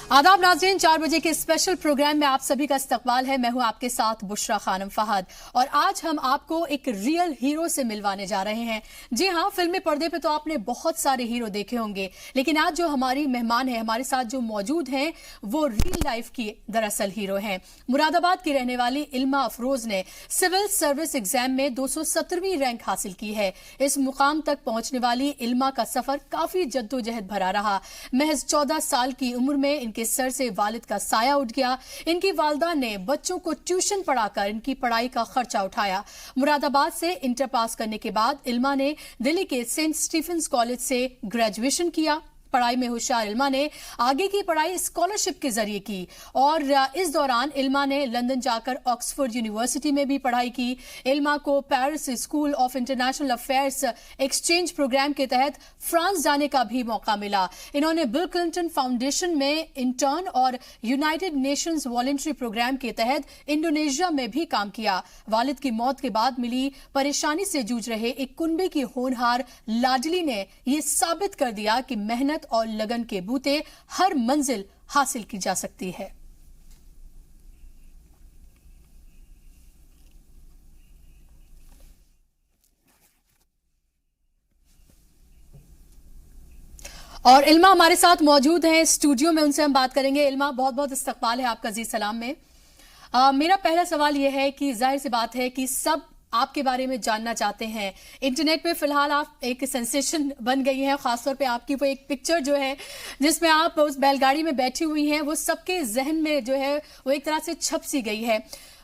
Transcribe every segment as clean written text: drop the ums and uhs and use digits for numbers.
आदाब नाज़रीन, 4 बजे के स्पेशल प्रोग्राम में आप सभी का इस्तकबाल है। मैं हूं आपके साथ बुशरा खानम फहद और आज हम आपको एक रियल हीरो से मिलवाने जा रहे हैं। जी हां, फिल्मी पर्दे पे तो आपने बहुत सारे हीरो देखे होंगे, लेकिन आज जो हमारी मेहमान है, हमारे साथ जो मौजूद हैं, वो रियल लाइफ की दरअसल हीरो हैं। मुरादाबाद की रहने वाली इल्मा अफरोज ने सिविल सर्विस एग्जाम में 217वीं रैंक हासिल की है। इस मुकाम तक पहुंचने वाली इल्मा का सफर काफी जद्दोजहद भरा रहा। महज 14 साल की उम्र में इनके सर से वालिद का साया उठ गया। इनकी वालदा ने बच्चों को ट्यूशन पढ़ाकर इनकी पढ़ाई का खर्चा उठाया। मुरादाबाद से इंटर पास करने के बाद इल्मा ने दिल्ली के सेंट स्टीफेंस कॉलेज से ग्रेजुएशन किया। पढ़ाई में होशियार इल्मा ने आगे की पढ़ाई स्कॉलरशिप के जरिए की और इस दौरान इल्मा ने लंदन जाकर ऑक्सफोर्ड यूनिवर्सिटी में भी पढ़ाई की। इल्मा को Paris school of international Affairs exchange program के तहत फ्रांस जाने का भी मौका मिला। इन्होंने बिल क्लिंटन फाउंडेशन में इंटर्न और यूनाइटेड नेशंस वॉलंटरी प्रोग्राम के तहत इंडोनेशिया में भी काम किया। वालिद की मौत के बाद मिली परेशानी से जूझ रहे एक कुनबे की होनहार लाडली ने यह साबित कर दिया कि मेहनत और लगन के बूते हर मंजिल हासिल की जा सकती है। और इल्मा हमारे साथ मौजूद हैं स्टूडियो में, उनसे हम बात करेंगे। इल्मा, बहुत बहुत इस्तकबाल है आपका अजीज सलाम में। मेरा पहला सवाल यह है कि जाहिर सी बात है कि सब आपके बारे में जानना चाहते हैं। इंटरनेट पे फिलहाल आप एक सेंसेशन बन गई हैं, खासतौर पे आपकी वो एक पिक्चर जो है जिसमें आप उस बैलगाड़ी में बैठी हुई हैं, वो सबके जहन में जो है वो एक तरह से छप सी गई है।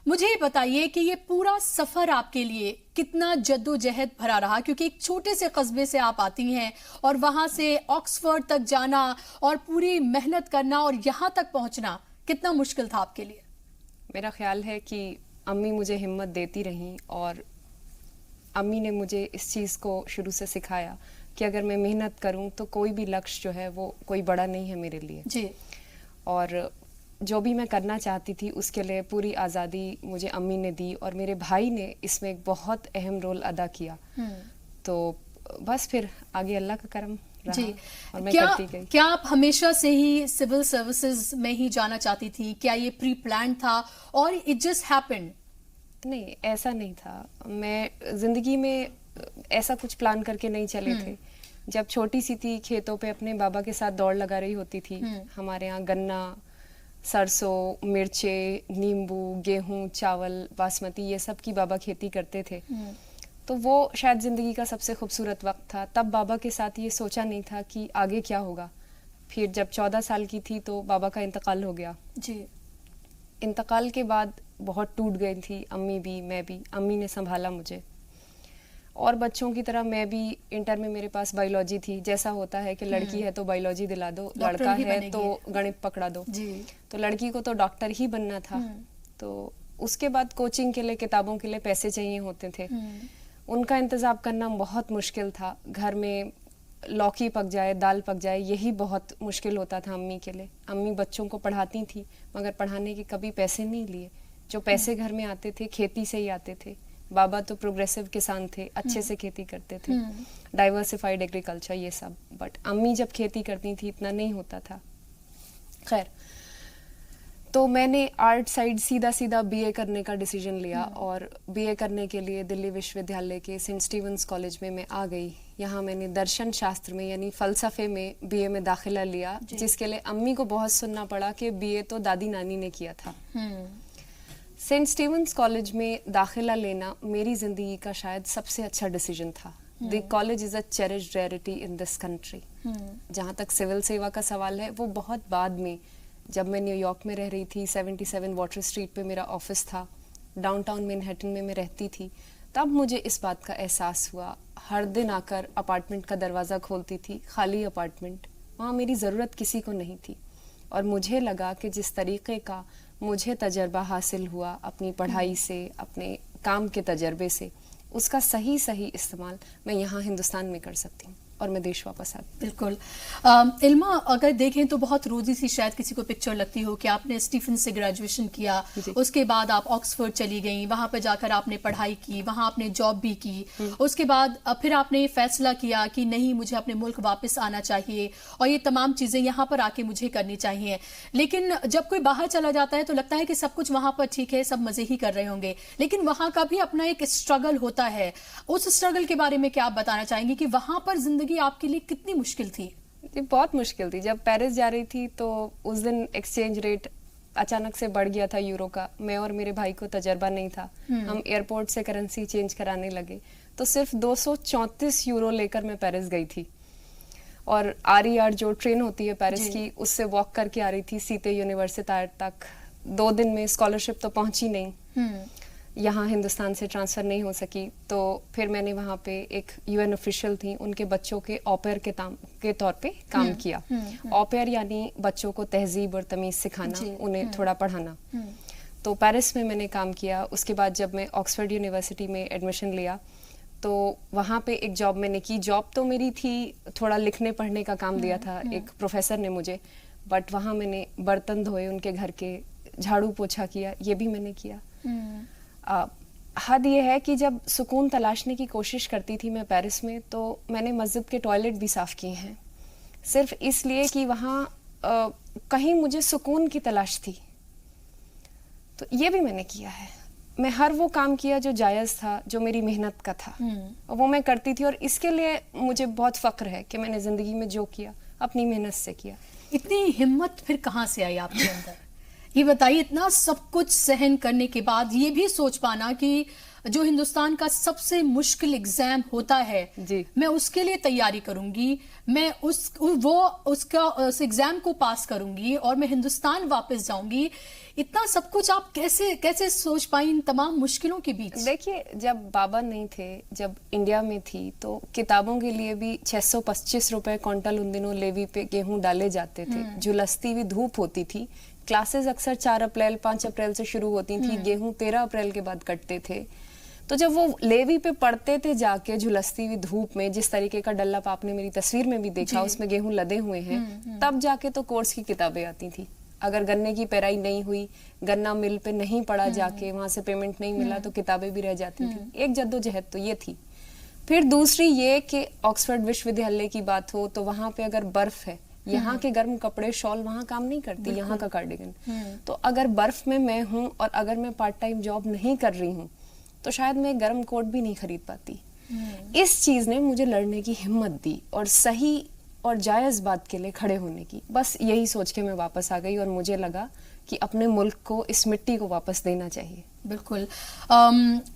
मुझे ये बताइए कि ये पूरा सफर आपके लिए कितना जद्दोजहद भरा रहा, क्योंकि एक छोटे से कस्बे से आप आती हैं और वहां से ऑक्सफोर्ड तक जाना और पूरी मेहनत करना और यहां तक पहुंचना कितना मुश्किल था आपके लिए? मेरा ख्याल है कि अम्मी मुझे हिम्मत देती रहीं और अम्मी ने मुझे इस चीज़ को शुरू से सिखाया कि अगर मैं मेहनत करूं तो कोई भी लक्ष्य जो है वो कोई बड़ा नहीं है मेरे लिए जी। और जो भी मैं करना चाहती थी उसके लिए पूरी आज़ादी मुझे अम्मी ने दी और मेरे भाई ने इसमें एक बहुत अहम रोल अदा किया। तो बस फिर आगे अल्लाह का करम रहा जी। और मैं करती गई। क्या आप हमेशा से ही सिविल सर्विसेज में ही जाना चाहती थी? क्या ये प्री प्लान था और इट जस्ट हैपेंड? नहीं, ऐसा नहीं था। मैं जिंदगी में ऐसा कुछ प्लान करके नहीं चले थे। जब छोटी सी थी खेतों पे अपने बाबा के साथ दौड़ लगा रही होती थी। हमारे यहाँ गन्ना, सरसों, मिर्चे, नींबू, गेहूं, चावल, बासमती, ये सब की बाबा खेती करते थे। तो वो शायद जिंदगी का सबसे खूबसूरत वक्त था। तब बाबा के साथ ये सोचा नहीं था कि आगे क्या होगा। फिर जब 14 साल की थी तो बाबा का इंतकाल हो गया। जी। इंतकाल के बाद बहुत टूट गई थी अम्मी भी, मैं भी। अम्मी ने संभाला मुझे और बच्चों की तरह मैं भी। इंटर में मेरे पास बायोलॉजी थी। जैसा होता है कि लड़की है तो बायोलॉजी दिला दो, लड़का है तो गणित पकड़ा दो। जी। तो लड़की को तो डॉक्टर ही बनना था। तो उसके बाद कोचिंग के लिए, किताबों के लिए पैसे चाहिए होते थे। उनका इंतजाम करना बहुत मुश्किल था। घर में लौकी पक जाए, दाल पक जाए, यही बहुत मुश्किल होता था अम्मी के लिए। अम्मी बच्चों को पढ़ाती थी मगर पढ़ाने के कभी पैसे नहीं लिए। जो पैसे घर में आते थे खेती से ही आते थे। बाबा तो प्रोग्रेसिव किसान थे, अच्छे से खेती करते थे, डाइवर्सिफाइड एग्रीकल्चर ये सब। बट अम्मी जब खेती करती थी इतना नहीं होता था। खैर, तो मैंने आर्ट साइड सीधा बीए करने का डिसीजन लिया और बीए करने के लिए दिल्ली विश्वविद्यालय के सेंट स्टीफेंस कॉलेज में मैं आ गई। यहाँ मैंने दर्शन शास्त्र में यानी फलसफे में बीए में दाखिला लिया, जिसके लिए अम्मी को बहुत सुनना पड़ा कि बीए तो दादी नानी ने किया था। सेंट स्टीफेंस कॉलेज में दाखिला लेना मेरी जिंदगी का शायद सबसे अच्छा डिसीजन था। The college is a cherished rarity in this country. जहाँ तक सिविल सेवा का सवाल है वो बहुत बाद में, जब मैं न्यूयॉर्क में रह रही थी, 77 वाटर स्ट्रीट पे मेरा ऑफिस था, डाउनटाउन मैनहट्टन में मैं रहती थी, तब मुझे इस बात का एहसास हुआ। हर दिन आकर अपार्टमेंट का दरवाज़ा खोलती थी, खाली अपार्टमेंट, वहाँ मेरी ज़रूरत किसी को नहीं थी। और मुझे लगा कि जिस तरीके का मुझे तजर्बा हासिल हुआ अपनी पढ़ाई से, अपने काम के तजर्बे से, उसका सही इस्तेमाल मैं यहाँ हिंदुस्तान में कर सकती हूँ। और मैं देश वापस आ गई। बिल्कुल। इल्मा, अगर देखें तो बहुत रोजी सी शायद किसी को पिक्चर लगती हो कि आपने स्टीफन से ग्रेजुएशन किया, उसके बाद आप ऑक्सफोर्ड चली गई, वहां पर जाकर आपने पढ़ाई की, वहां आपने जॉब भी की, उसके बाद फिर आपने फैसला किया कि नहीं, मुझे अपने मुल्क वापस आना चाहिए और ये तमाम चीजें यहाँ पर आके मुझे करनी चाहिए। लेकिन जब कोई बाहर चला जाता है तो लगता है कि सब कुछ वहां पर ठीक है, सब मजे ही कर रहे होंगे, लेकिन वहां का भी अपना एक स्ट्रगल होता है। उस स्ट्रगल के बारे में क्या आप बताना चाहेंगे कि वहां पर जिंदगी आपके लिए कितनी मुश्किल थी? ये बहुत मुश्किल थी। जब पेरिस जा रही थी तो उस दिन एक्सचेंज रेट अचानक से बढ़ गया था यूरो का। मैं और मेरे भाई को तजर्बा नहीं था, हम एयरपोर्ट से करेंसी चेंज कराने लगे तो सिर्फ 234 यूरो लेकर मैं पेरिस गई थी। और RER जो ट्रेन होती है पेरिस की, उससे वॉक करके आ रही थी सीते यूनिवर्सिटी तक। 2 दिन में स्कॉलरशिप तो पहुंची नहीं, यहाँ हिंदुस्तान से ट्रांसफर नहीं हो सकी। तो फिर मैंने वहाँ पे एक UN ऑफिशियल थी, उनके बच्चों के ऑपेयर के तौर पे काम किया। ऑपेयर यानी बच्चों को तहजीब और तमीज सिखाना, उन्हें थोड़ा पढ़ाना। तो पेरिस में मैंने काम किया। उसके बाद जब मैं ऑक्सफोर्ड यूनिवर्सिटी में एडमिशन लिया तो वहाँ पे एक जॉब मैंने की। जॉब तो मेरी थी, थोड़ा लिखने पढ़ने का काम दिया था एक प्रोफेसर ने मुझे, बट वहाँ मैंने बर्तन धोए उनके घर के, झाड़ू पोछा किया, ये भी मैंने किया। हद ये है कि जब सुकून तलाशने की कोशिश करती थी मैं पेरिस में, तो मैंने मस्जिद के टॉयलेट भी साफ किए हैं, सिर्फ इसलिए कि वहाँ कहीं मुझे सुकून की तलाश थी। तो ये भी मैंने किया है। मैं हर वो काम किया जो जायज़ था, जो मेरी मेहनत का था, और वो मैं करती थी। और इसके लिए मुझे बहुत फख्र है कि मैंने ज़िंदगी में जो किया अपनी मेहनत से किया। इतनी हिम्मत फिर कहाँ से आई आपके अंदर? ये बताइए, इतना सब कुछ सहन करने के बाद ये भी सोच पाना कि जो हिंदुस्तान का सबसे मुश्किल एग्जाम होता है जी, मैं उसके लिए तैयारी करूंगी, मैं उस एग्जाम को पास करूंगी और मैं हिंदुस्तान वापस जाऊंगी। इतना सब कुछ आप कैसे सोच पाई इन तमाम मुश्किलों के बीच? देखिए, जब बाबा नहीं थे, जब इंडिया में थी, तो किताबों के लिए भी 625 रुपए क्विंटल उन दिनों लेवी पे गेहूं डाले जाते थे। झुलसती हुई धूप होती थी। क्लासेस अक्सर 4 अप्रैल 5 अप्रैल से शुरू होती थी, गेहूं 13 अप्रैल के बाद कटते थे। तो जब वो लेवी पे पढ़ते थे जाके झुलसती हुई धूप में, जिस तरीके का डल्ला आपने मेरी तस्वीर में भी देखा, उसमें गेहूं लदे हुए हैं, तब जाके तो कोर्स की किताबें आती थी। अगर गन्ने की पेराई नहीं हुई, गन्ना मिल पे नहीं पड़ा जाके, वहां से पेमेंट नहीं मिला, तो किताबें भी रह जाती थी। एक जद्दोजहद तो ये थी। फिर दूसरी ये कि ऑक्सफोर्ड विश्वविद्यालय की बात हो तो वहां पे अगर बर्फ है, यहाँ के गर्म कपड़े शॉल वहाँ काम नहीं करती, यहाँ का कार्डिगन। तो अगर बर्फ में मैं हूँ और अगर मैं पार्ट टाइम जॉब नहीं कर रही हूँ तो शायद मैं गर्म कोट भी नहीं खरीद पाती। इस चीज ने मुझे लड़ने की हिम्मत दी और सही और जायज बात के लिए खड़े होने की। बस यही सोच के मैं वापस आ गई और मुझे लगा कि अपने मुल्क को, इस मिट्टी को वापस देना चाहिए। बिल्कुल।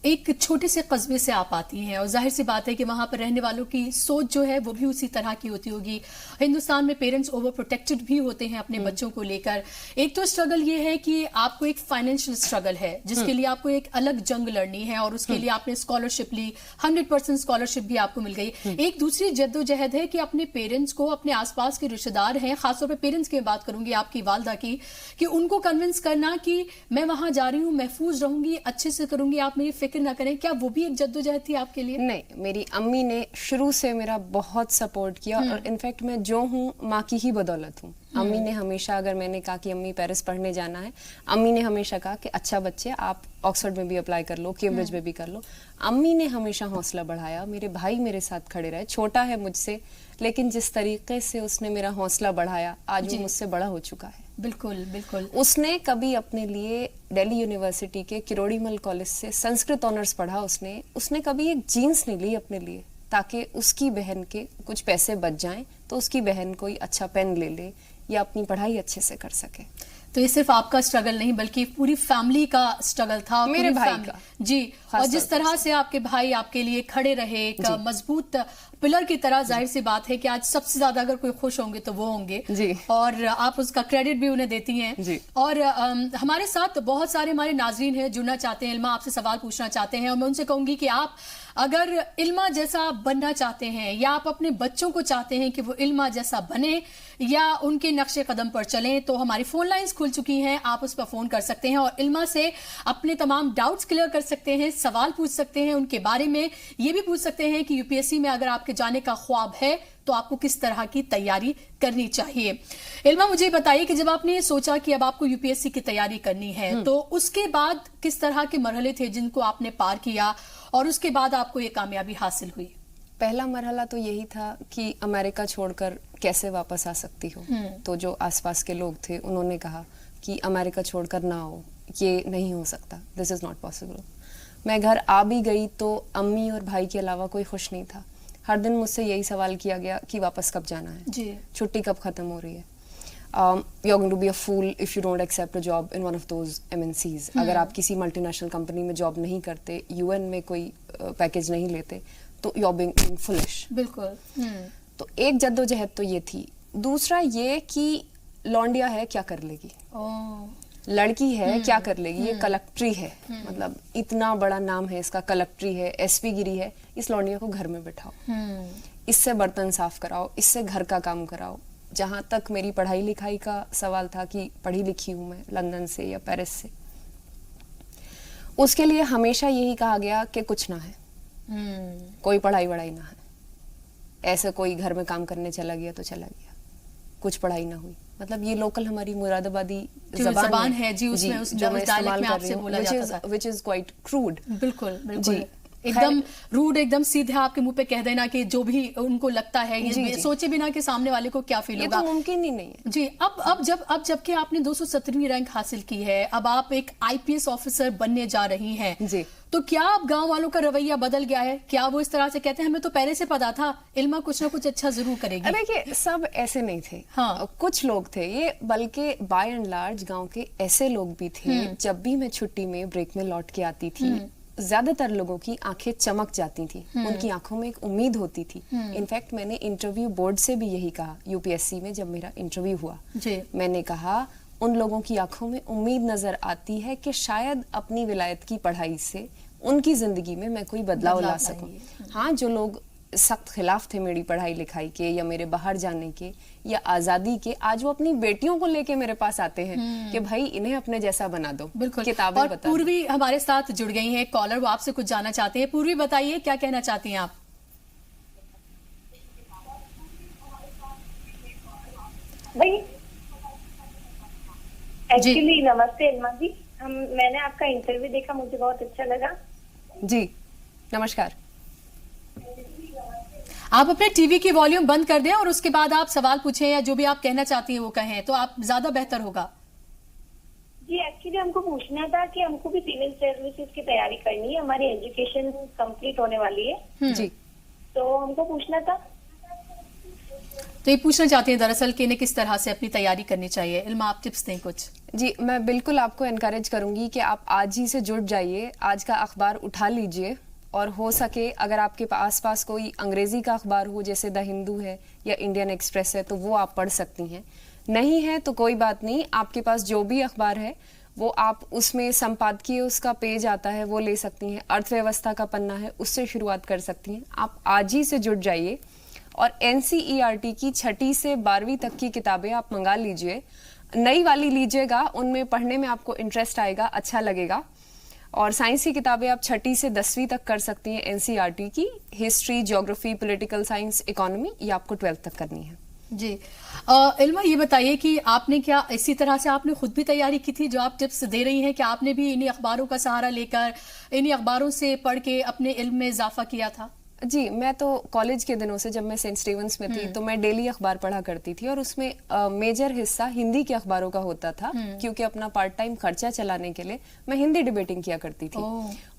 एक छोटे से कस्बे से आप आती हैं और जाहिर सी बात है कि वहां पर रहने वालों की सोच जो है वो भी उसी तरह की होती होगी। हिंदुस्तान में पेरेंट्स ओवर प्रोटेक्टेड भी होते हैं अपने बच्चों को लेकर। एक तो स्ट्रगल ये है कि आपको एक फाइनेंशियल स्ट्रगल है जिसके लिए आपको एक अलग जंग लड़नी है और उसके लिए आपने स्कॉलरशिप ली, 100% स्कॉलरशिप भी आपको मिल गई। एक दूसरी जद्दोजहद है कि अपने पेरेंट्स को, अपने आसपास के रिश्तेदार हैं, खासतौर पर पेरेंट्स की बात करूंगी, आपकी वालदा की, कि उनको कन्विंस करना कि मैं वहां जा रही हूँ, महफूज रहूंगी, अच्छे से करूंगी, आप मेरी फिक्र ना करें। क्या वो भी एक जद्दोजहद थी आपके लिए? नहीं, मेरी अम्मी ने शुरू से मेरा बहुत सपोर्ट किया और इनफैक्ट मैं जो हूँ माँ की ही बदौलत हूँ। अम्मी ने हमेशा, अगर मैंने कहा कि अम्मी पेरिस पढ़ने जाना है, अम्मी ने हमेशा कहा कि अच्छा बच्चे, आप ऑक्सफोर्ड में भी अप्लाई कर लो, कैम्ब्रिज में भी कर लो। अम्मी ने हमेशा हौसला बढ़ाया। मेरे भाई मेरे साथ खड़े रहे, छोटा है मुझसे, लेकिन जिस तरीके से उसने मेरा हौसला बढ़ाया, आज वो मुझसे बड़ा हो चुका है। बिल्कुल बिल्कुल। उसने कभी अपने लिए दिल्ली यूनिवर्सिटी के किरोड़ीमल कॉलेज से संस्कृत ऑनर्स पढ़ा। उसने कभी एक जीन्स नहीं ली अपने लिए ताकि उसकी बहन के कुछ पैसे बच जाएं तो उसकी बहन कोई अच्छा पेन ले ले या अपनी पढ़ाई अच्छे से कर सके। तो ये सिर्फ आपका स्ट्रगल नहीं बल्कि पूरी फैमिली का स्ट्रगल था, मेरे भाई का जी। और जिस तरह से आपके भाई आपके लिए खड़े रहे एक मजबूत पिलर की तरह, जाहिर सी बात है कि आज सबसे ज्यादा अगर कोई खुश होंगे तो वो होंगे जी। और आप उसका क्रेडिट भी उन्हें देती हैं जी। और हमारे साथ बहुत सारे हमारे नाजरीन हैं, जुड़ना चाहते हैं, इल्मा आपसे सवाल पूछना चाहते हैं और मैं उनसे कहूंगी कि आप अगर इल्मा जैसा बनना चाहते हैं या आप अपने बच्चों को चाहते हैं कि वो इल्मा जैसा बने या उनके नक्शे कदम पर चलें, तो हमारी फोन लाइंस खुल चुकी हैं, आप उस पर फोन कर सकते हैं और इल्मा से अपने तमाम डाउट्स क्लियर कर सकते हैं, सवाल पूछ सकते हैं उनके बारे में, ये भी पूछ सकते हैं कि यूपीएससी में अगर आपके जाने का ख्वाब है तो आपको किस तरह की तैयारी करनी चाहिए। इल्मा, मुझे बताइए कि जब आपने ये सोचा कि अब आपको यूपीएससी की तैयारी करनी है, तो उसके बाद किस तरह के मरहले थे जिनको आपने पार किया और उसके बाद आपको ये कामयाबी हासिल हुई? पहला मरहला तो यही था कि अमेरिका छोड़कर कैसे वापस आ सकती हो। तो जो आसपास के लोग थे उन्होंने कहा कि अमेरिका छोड़कर ना आओ, ये नहीं हो सकता, दिस इज नॉट पॉसिबल। मैं घर आ भी गई तो अम्मी और भाई के अलावा कोई खुश नहीं था। हर दिन मुझसे यही सवाल किया गया कि वापस कब जाना है, छुट्टी कब खत्म हो रही है, you're going to be a fool if you don't accept a job in one of those MNCs। अगर आप किसी मल्टीनेशनल कंपनी में जॉब नहीं करते, यूएन में कोई पैकेज नहीं लेते, तो you're being foolish। बिल्कुल। तो एक जद्दोजहद तो ये थी। दूसरा ये कि लौंडिया है, क्या कर लेगी, लड़की है क्या कर लेगी, ये कलेक्ट्री है, मतलब इतना बड़ा नाम है इसका, कलेक्ट्री है, एसपी गिरी है, इस लौंडिया को घर में बिठाओ, इससे बर्तन साफ कराओ, इससे घर का काम कराओ। जहां तक मेरी पढ़ाई लिखाई का सवाल था कि पढ़ी लिखी हूं मैं लंदन से या पेरिस से, उसके लिए हमेशा यही कहा गया कि कुछ ना है, कोई पढ़ाई वढ़ाई ना है, ऐसे कोई घर में काम करने चला गया तो चला गया, कुछ पढ़ाई ना हुई। मतलब ये लोकल हमारी मुरादाबादी जबान है जी, उसमें उस डायलेक्ट में आपसे बोला जाता था, which is quite crude। बिल्कुल बिल्कुल, एकदम रूड, एकदम सीधे आपके मुंह पे कह देना कि जो भी उनको लगता है, ये सोचे बिना कि सामने वाले को क्या फील होगा, ये तो मुमकिन ही नहीं है जी। अब जबकि आपने 217वीं रैंक हासिल की है, अब आप एक आईपीएस ऑफिसर बनने जा रही हैं जी, तो क्या अब गांव वालों का रवैया बदल गया है? क्या वो इस तरह से कहते हैं हमें तो पहले से पता था इल्मा कुछ ना कुछ अच्छा जरूर करेगी? देखिए, सब ऐसे नहीं थे। हाँ, कुछ लोग थे ये, बल्कि बाय एंड लार्ज गांव के ऐसे लोग भी थे। जब भी मैं छुट्टी में ब्रेक में लौट के आती थी, ज्यादातर लोगों की आंखें चमक जाती थी, उनकी आंखों में एक उम्मीद होती थी। इनफैक्ट मैंने इंटरव्यू बोर्ड से भी यही कहा, यूपीएससी में जब मेरा इंटरव्यू हुआ जी। मैंने कहा उन लोगों की आंखों में उम्मीद नजर आती है कि शायद अपनी विलायत की पढ़ाई से उनकी जिंदगी में मैं कोई बदलाव ला सकूं। हाँ, जो लोग सख्त खिलाफ थे मेरी पढ़ाई लिखाई के या मेरे बाहर जाने के या आजादी के, आज वो अपनी बेटियों को लेके मेरे पास आते हैं कि भाई इन्हें अपने जैसा बना दो, बिल्कुल किताबें और बता। पूर्वी हमारे साथ जुड़ गई हैं, कॉलर, वो आपसे कुछ जानना चाहते हैं। पूर्वी बताइए, क्या कहना चाहती हैं आप? एक्चुअली नमस्ते इल्मा जी, मैंने आपका इंटरव्यू देखा, मुझे बहुत अच्छा लगा। जी नमस्कार। आप अपने टीवी की वॉल्यूम बंद कर दें और उसके बाद आप सवाल पूछें या जो भी आप कहना चाहती हैं वो कहें, तो आप ज्यादा बेहतर होगा। जी, एक्चुअली हमको पूछना था कि हमको भी सिविल सर्विसेज की तैयारी करनी है, हमारी एजुकेशन कंप्लीट होने वाली है जी, तो हमको पूछना था। तो ये पूछना चाहती हैं दरअसल कि इन्हें किस तरह से अपनी तैयारी करनी चाहिए। इल्मा, आप टिप्स दें कुछ। जी, मैं बिल्कुल आपको एनकरेज करूंगी कि आप आज ही से जुड़ जाइए, आज का अखबार उठा लीजिए, और हो सके अगर आपके आसपास कोई अंग्रेजी का अखबार हो, जैसे द हिंदू है या इंडियन एक्सप्रेस है, तो वो आप पढ़ सकती हैं। नहीं है तो कोई बात नहीं, आपके पास जो भी अखबार है वो आप उसमें संपादकीय उसका पेज आता है वो ले सकती हैं, अर्थव्यवस्था का पन्ना है उससे शुरुआत कर सकती हैं। आप आज ही से जुड़ जाइए और एनसीईआरटी की 6ठी से 12वीं तक की किताबें आप मंगा लीजिए, नई वाली लीजिएगा, उनमें पढ़ने में आपको इंटरेस्ट आएगा, अच्छा लगेगा। और साइंस की किताबें आप 6ठी से 10वीं तक कर सकती हैं एनसीईआरटी की, history, geography, political science, economy, ये आपको 12th तक करनी है। जी इल्मा, ये बताइए कि आपने क्या इसी तरह से आपने खुद भी तैयारी की थी जो आप टिप्स दे रही हैं, कि आपने भी इन्हीं अखबारों का सहारा लेकर इन्हीं अखबारों से पढ़ के अपने इल्म में इजाफा किया था? जी, मैं तो कॉलेज के दिनों से, जब मैं सेंट स्टीवंस में थी तो मैं डेली अखबार पढ़ा करती थी, और उसमें मेजर हिस्सा हिंदी के अखबारों का होता था, क्योंकि अपना पार्ट टाइम खर्चा चलाने के लिए मैं हिंदी डिबेटिंग किया करती थी।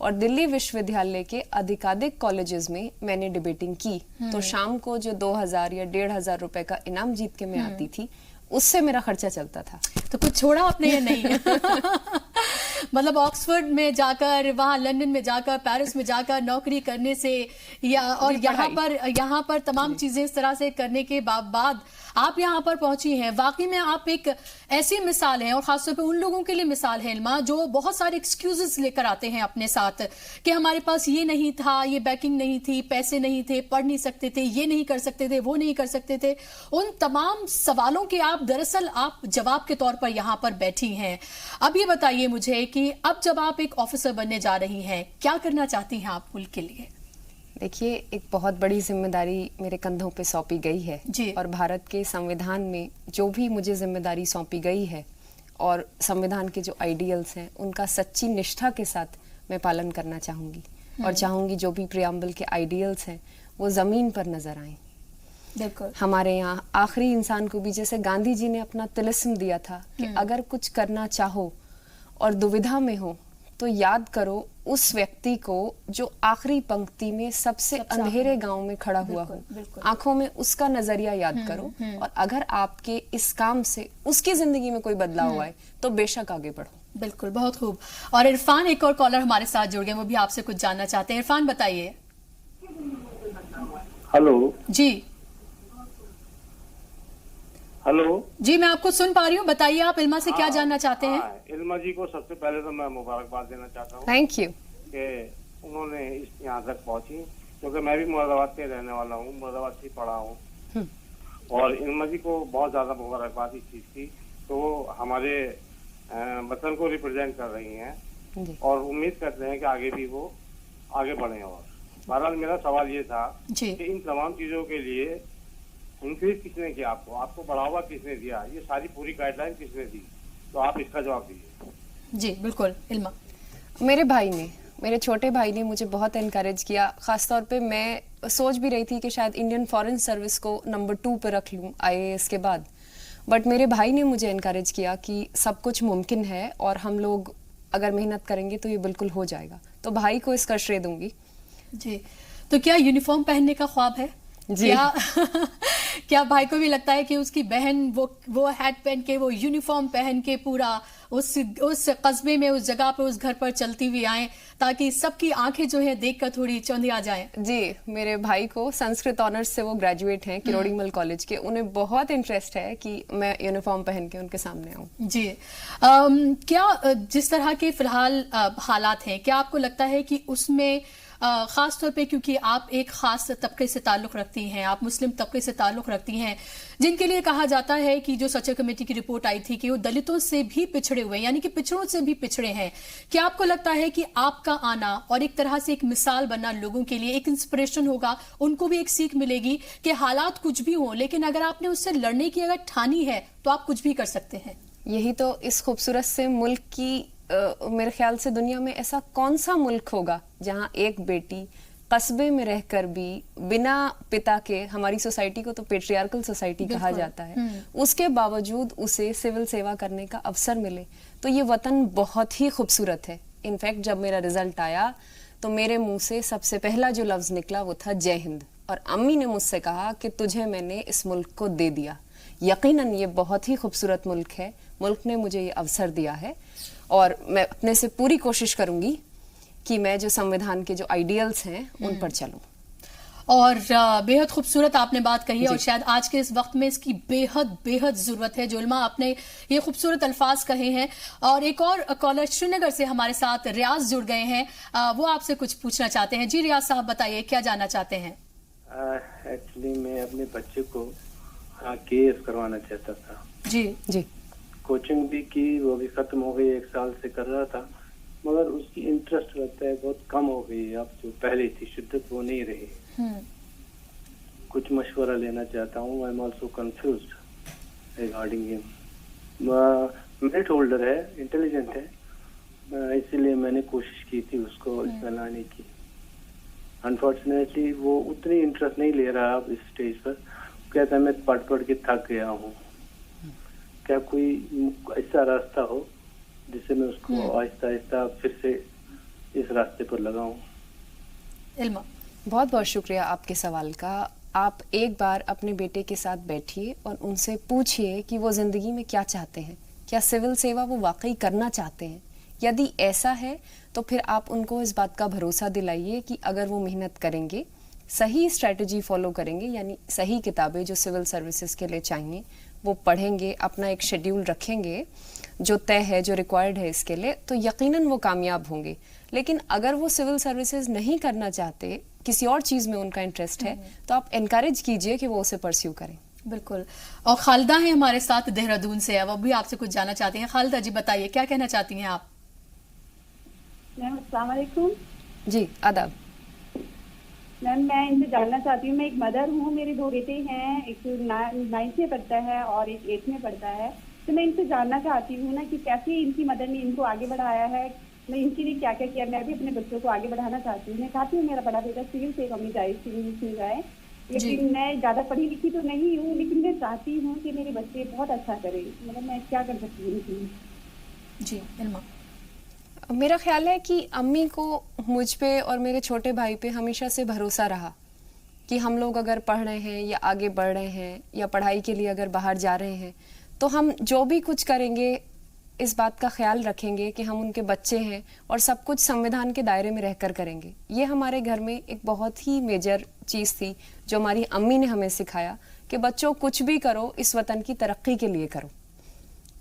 और दिल्ली विश्वविद्यालय के अधिकाधिक कॉलेजेस में मैंने डिबेटिंग की, तो शाम को जो 2000 या 1500 रुपए का इनाम जीत के मैं आती थी, उससे मेरा खर्चा चलता था। तो कुछ छोड़ा आपने या नहीं? मतलब ऑक्सफोर्ड में जाकर, वहां लंदन में जाकर, पेरिस में जाकर नौकरी करने से और यहाँ पर तमाम चीजें इस तरह से करने के बाद आप यहाँ पर पहुंची हैं। वाकई में आप एक ऐसी मिसाल हैं, और खासतौर पे उन लोगों के लिए मिसाल है इल्मा, जो बहुत सारे एक्सक्यूजेस लेकर आते हैं अपने साथ कि हमारे पास ये नहीं था, ये बैकिंग नहीं थी, पैसे नहीं थे, पढ़ नहीं सकते थे, ये नहीं कर सकते थे, वो नहीं कर सकते थे। उन तमाम सवालों के दरअसल आप जवाब के तौर पर यहाँ पर बैठी हैं। अब ये बताइए मुझे कि अब जब आप एक ऑफिसर बनने जा रही हैं, क्या करना चाहती हैं आप मुल्क के लिए? देखिए, एक बहुत बड़ी जिम्मेदारी मेरे कंधों पे सौंपी गई है जी। और भारत के संविधान में जो भी मुझे जिम्मेदारी सौंपी गई है और संविधान के जो आइडियल्स हैं उनका सच्ची निष्ठा के साथ मैं पालन करना चाहूंगी और चाहूंगी जो भी प्रियम्बल के आइडियल्स हैं वो जमीन पर नजर आए। बिल्कुल। हमारे यहाँ आखिरी इंसान को भी जैसे गांधी जी ने अपना तिलिस्म दिया था कि अगर कुछ करना चाहो और दुविधा में हो तो याद करो उस व्यक्ति को जो आखिरी पंक्ति में सबसे अंधेरे गांव में खड़ा हुआ हो, आंखों में उसका नजरिया याद करो और अगर आपके इस काम से उसकी जिंदगी में कोई बदलाव आए तो बेशक आगे बढ़ो। बिल्कुल, बहुत खूब। और इरफान, एक और कॉलर हमारे साथ जुड़ गए, वो भी आपसे कुछ जानना चाहते हैं। इरफान, बताइए। हेलो जी हेलो जी, मैं आपको सुन पा रही हूँ, बताइए आप इल्मा से क्या जानना चाहते हैं। इल्मा जी को सबसे पहले तो मैं मुबारकबाद देना चाहता हूँ थैंक यू कि उन्होंने यहाँ तक पहुँची, क्योंकि मैं भी मुरादाबाद के रहने वाला हूँ, मुरादाबाद से पढ़ा हूँ और इल्मा जी को बहुत ज्यादा मुबारकबाद इस चीज की, तो वो हमारे वतन को रिप्रेजेंट कर रही हैं और उम्मीद करते हैं कि आगे भी वो आगे बढ़े। और बहरहाल मेरा सवाल ये था कि इन तमाम चीजों के लिए इंक्रीज किसने किया, आपको बढ़ावा किसने दिया, ये सारी पूरी गाइडलाइन किसने दी, तो आप इसका जवाब दीजिए। जी बिल्कुल। इल्मा, मेरे भाई ने, मेरे छोटे भाई ने मुझे बहुत एनकरेज किया। खासतौर पे मैं सोच भी रही थी कि शायद इंडियन फॉरेन सर्विस को नंबर 2 पे रख लूँ IAS के बाद, बट मेरे भाई ने मुझे एनकरेज किया कि सब कुछ मुमकिन है और हम लोग अगर मेहनत करेंगे तो ये बिल्कुल हो जाएगा, तो भाई को इसका श्रेय दूंगी। जी, तो क्या यूनिफॉर्म पहनने का ख्वाब है जी। क्या भाई को भी लगता है कि उसकी बहन वो हैट पहन के, वो यूनिफॉर्म पहन के पूरा उस कस्बे में, उस जगह पे, उस घर पर चलती हुई आए, ताकि सबकी आंखें जो है देखकर थोड़ी चौंधी आ जाए? जी, मेरे भाई को संस्कृत ऑनर्स से, वो ग्रेजुएट हैं किरोड़ीमल कॉलेज के, उन्हें बहुत इंटरेस्ट है कि मैं यूनिफॉर्म पहन के उनके सामने आऊं। जी, क्या जिस तरह के फिलहाल हालात हैं, क्या आपको लगता है कि उसमें खास तौर पे, क्योंकि आप एक खास तबके से ताल्लुक रखती हैं, आप मुस्लिम तबके से ताल्लुक रखती हैं, जिनके लिए कहा जाता है कि जो सचर कमेटी की रिपोर्ट आई थी कि वो दलितों से भी पिछड़े हुए, यानी कि पिछड़ों से भी पिछड़े हैं, क्या आपको लगता है कि आपका आना और एक तरह से एक मिसाल बनना लोगों के लिए एक इंस्पिरेशन होगा, उनको भी एक सीख मिलेगी कि हालात कुछ भी हो, लेकिन अगर आपने उससे लड़ने की अगर ठानी है तो आप कुछ भी कर सकते हैं? यही तो इस खूबसूरत से मुल्क की मेरे ख्याल से दुनिया में ऐसा कौन सा मुल्क होगा जहां एक बेटी कस्बे में रहकर भी बिना पिता के, हमारी सोसाइटी को तो पेट्रियार्कल सोसाइटी कहा जाता है, उसके बावजूद उसे सिविल सेवा करने का अवसर मिले, तो ये वतन बहुत ही खूबसूरत है। इनफैक्ट जब मेरा रिजल्ट आया तो मेरे मुंह से सबसे पहला जो लफ्ज निकला वो था जय हिंद, और अम्मी ने मुझसे कहा कि तुझे मैंने इस मुल्क को दे दिया। यकीनन ये बहुत ही खूबसूरत मुल्क है, मुल्क ने मुझे ये अवसर दिया है और मैं अपने से पूरी कोशिश करूंगी कि मैं जो संविधान के जो आइडियल्स हैं उन पर चलूं। और बेहद खूबसूरत आपने बात कही है और शायद आज के इस वक्त में इसकी बेहद बेहद जरूरत है, जो इल्मा आपने ये खूबसूरत अल्फाज कहे हैं। और एक और कॉलर श्रीनगर से हमारे साथ रियाज जुड़ गए हैं, वो आपसे कुछ पूछना चाहते हैं। जी रियाज साहब, बताइए क्या जानना चाहते हैं? एक्चुअली मैं अपने बच्चे को केएस करवाना चाहता था। जी जी, कोचिंग भी की, वो भी खत्म हो गई, 1 साल से कर रहा था, मगर उसकी इंटरेस्ट लगता है बहुत कम हो गई, अब जो पहले थी शिद्दत वो नहीं रही। कुछ मशवरा लेना चाहता हूँ। I am also confused regarding him. Merit holder है, इंटेलिजेंट है, इसीलिए मैंने कोशिश की थी उसको इसमें लाने की। अनफॉर्चुनेटली वो उतनी इंटरेस्ट नहीं ले रहा अब इस स्टेज पर। कहता है मैं पढ़ पढ़ के थक गया हूँ। क्या कोई ऐसा रास्ता हो जिससे मैं उसको आहिस्ता आहिस्ता फिर से इस रास्ते पर लगाऊं? इल्मा, बहुत बहुत शुक्रिया आपके सवाल का। आप एक बार अपने बेटे के साथ बैठिए और उनसे पूछिए कि वो जिंदगी में क्या चाहते हैं, क्या सिविल सेवा वो वाकई करना चाहते हैं। यदि ऐसा है तो फिर आप उनको इस बात का भरोसा दिलाइए कि अगर वो मेहनत करेंगे, सही स्ट्रेटजी फॉलो करेंगे, यानी सही किताबें जो सिविल सर्विसेज के लिए चाहिए वो पढ़ेंगे, अपना एक शेड्यूल रखेंगे जो तय है, जो रिक्वायर्ड है इसके लिए, तो यकीनन वो कामयाब होंगे। लेकिन अगर वो सिविल सर्विसेज नहीं करना चाहते, किसी और चीज में उनका इंटरेस्ट है, तो आप एनकरेज कीजिए कि वो उसे परस्यू करें। बिल्कुल। और खालिदा है हमारे साथ देहरादून से, अब भी आपसे कुछ जानना चाहती हैं। खालिदा जी, बताइए क्या कहना चाहती हैं आप? अस्सलाम वालेकुम। जी आदाब। मैम मैं इनसे जानना चाहती हूँ, मैं एक मदर हूँ, मेरे 2 बेटे हैं, एक 9th में पढ़ता है और एक 8th में पढ़ता है। तो मैं इनसे जानना चाहती हूँ ना कि कैसे इनकी मदर ने इनको आगे बढ़ाया है, मैं इनके लिए क्या क्या किया। मैं भी अपने बच्चों को आगे बढ़ाना चाहती हूँ। मैं चाहती हूँ मेरा बड़ा बेटा सिविल से कमी जाए, सिविल में जाए, लेकिन मैं ज़्यादा पढ़ी लिखी तो नहीं हूँ, लेकिन मैं चाहती हूँ कि मेरे बच्चे बहुत अच्छा करें। मतलब मैं क्या कर सकती हूँ इनके लिए? जी इल्मा। मेरा ख्याल है कि अम्मी को मुझ पे और मेरे छोटे भाई पे हमेशा से भरोसा रहा कि हम लोग अगर पढ़ रहे हैं या आगे बढ़ रहे हैं या पढ़ाई के लिए अगर बाहर जा रहे हैं तो हम जो भी कुछ करेंगे इस बात का ख्याल रखेंगे कि हम उनके बच्चे हैं और सब कुछ संविधान के दायरे में रहकर करेंगे। ये हमारे घर में एक बहुत ही मेजर चीज़ थी जो हमारी अम्मी ने हमें सिखाया कि बच्चों कुछ भी करो इस वतन की तरक्की के लिए करो।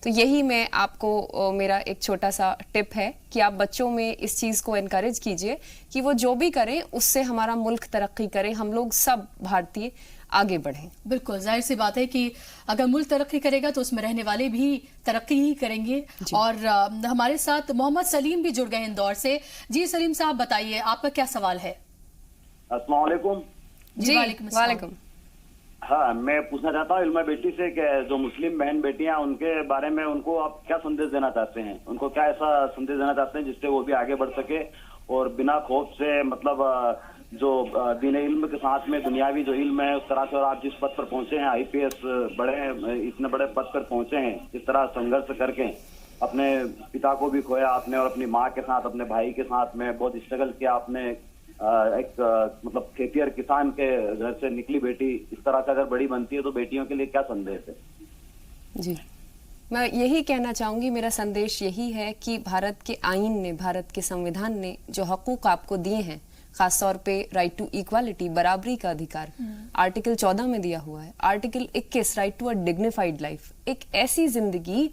तो यही मैं आपको मेरा एक छोटा सा टिप है कि आप बच्चों में इस चीज़ को एनकरेज कीजिए कि वो जो भी करें उससे हमारा मुल्क तरक्की करे, हम लोग सब भारतीय आगे बढ़ें। बिल्कुल जाहिर सी बात है कि अगर मुल्क तरक्की करेगा तो उसमें रहने वाले भी तरक्की ही करेंगे। और हमारे साथ मोहम्मद सलीम भी जुड़ गए इंदौर से। जी सलीम साहब बताइए आपका क्या सवाल है? अस्सलाम वालेकुम। जी वालेकुम। हाँ, मैं पूछना चाहता हूँ इल्मा बेटी से कि जो मुस्लिम बहन बेटियां उनके बारे में उनको आप क्या संदेश देना चाहते हैं? उनको क्या ऐसा संदेश देना चाहते हैं जिससे वो भी आगे बढ़ सके और बिना खौफ से, मतलब जो दीन इल्म के साथ में दुनियावी जो इल्म है उस तरह से, और आप जिस पद पर पहुंचे हैं IPS बड़े इतने बड़े पद पर पहुंचे हैं, इस तरह संघर्ष करके अपने पिता को भी खोया आपने और अपनी माँ के साथ, अपने भाई के साथ में बहुत स्ट्रगल किया आपने। एक मतलब खेतिहर किसान के घर से निकली बेटी इस तरह से अगर बड़ी बनती है तो बेटियों के लिए क्या संदेश है? जी मैं यही कहना चाहूंगी, मेरा संदेश यही है कि भारत के आईन ने, भारत के संविधान ने जो हकूक आपको दिए हैं, खासतौर पे राइट टू इक्वालिटी, बराबरी का अधिकार आर्टिकल 14 में दिया हुआ है, article 21 right to a dignified life, एक ऐसी जिंदगी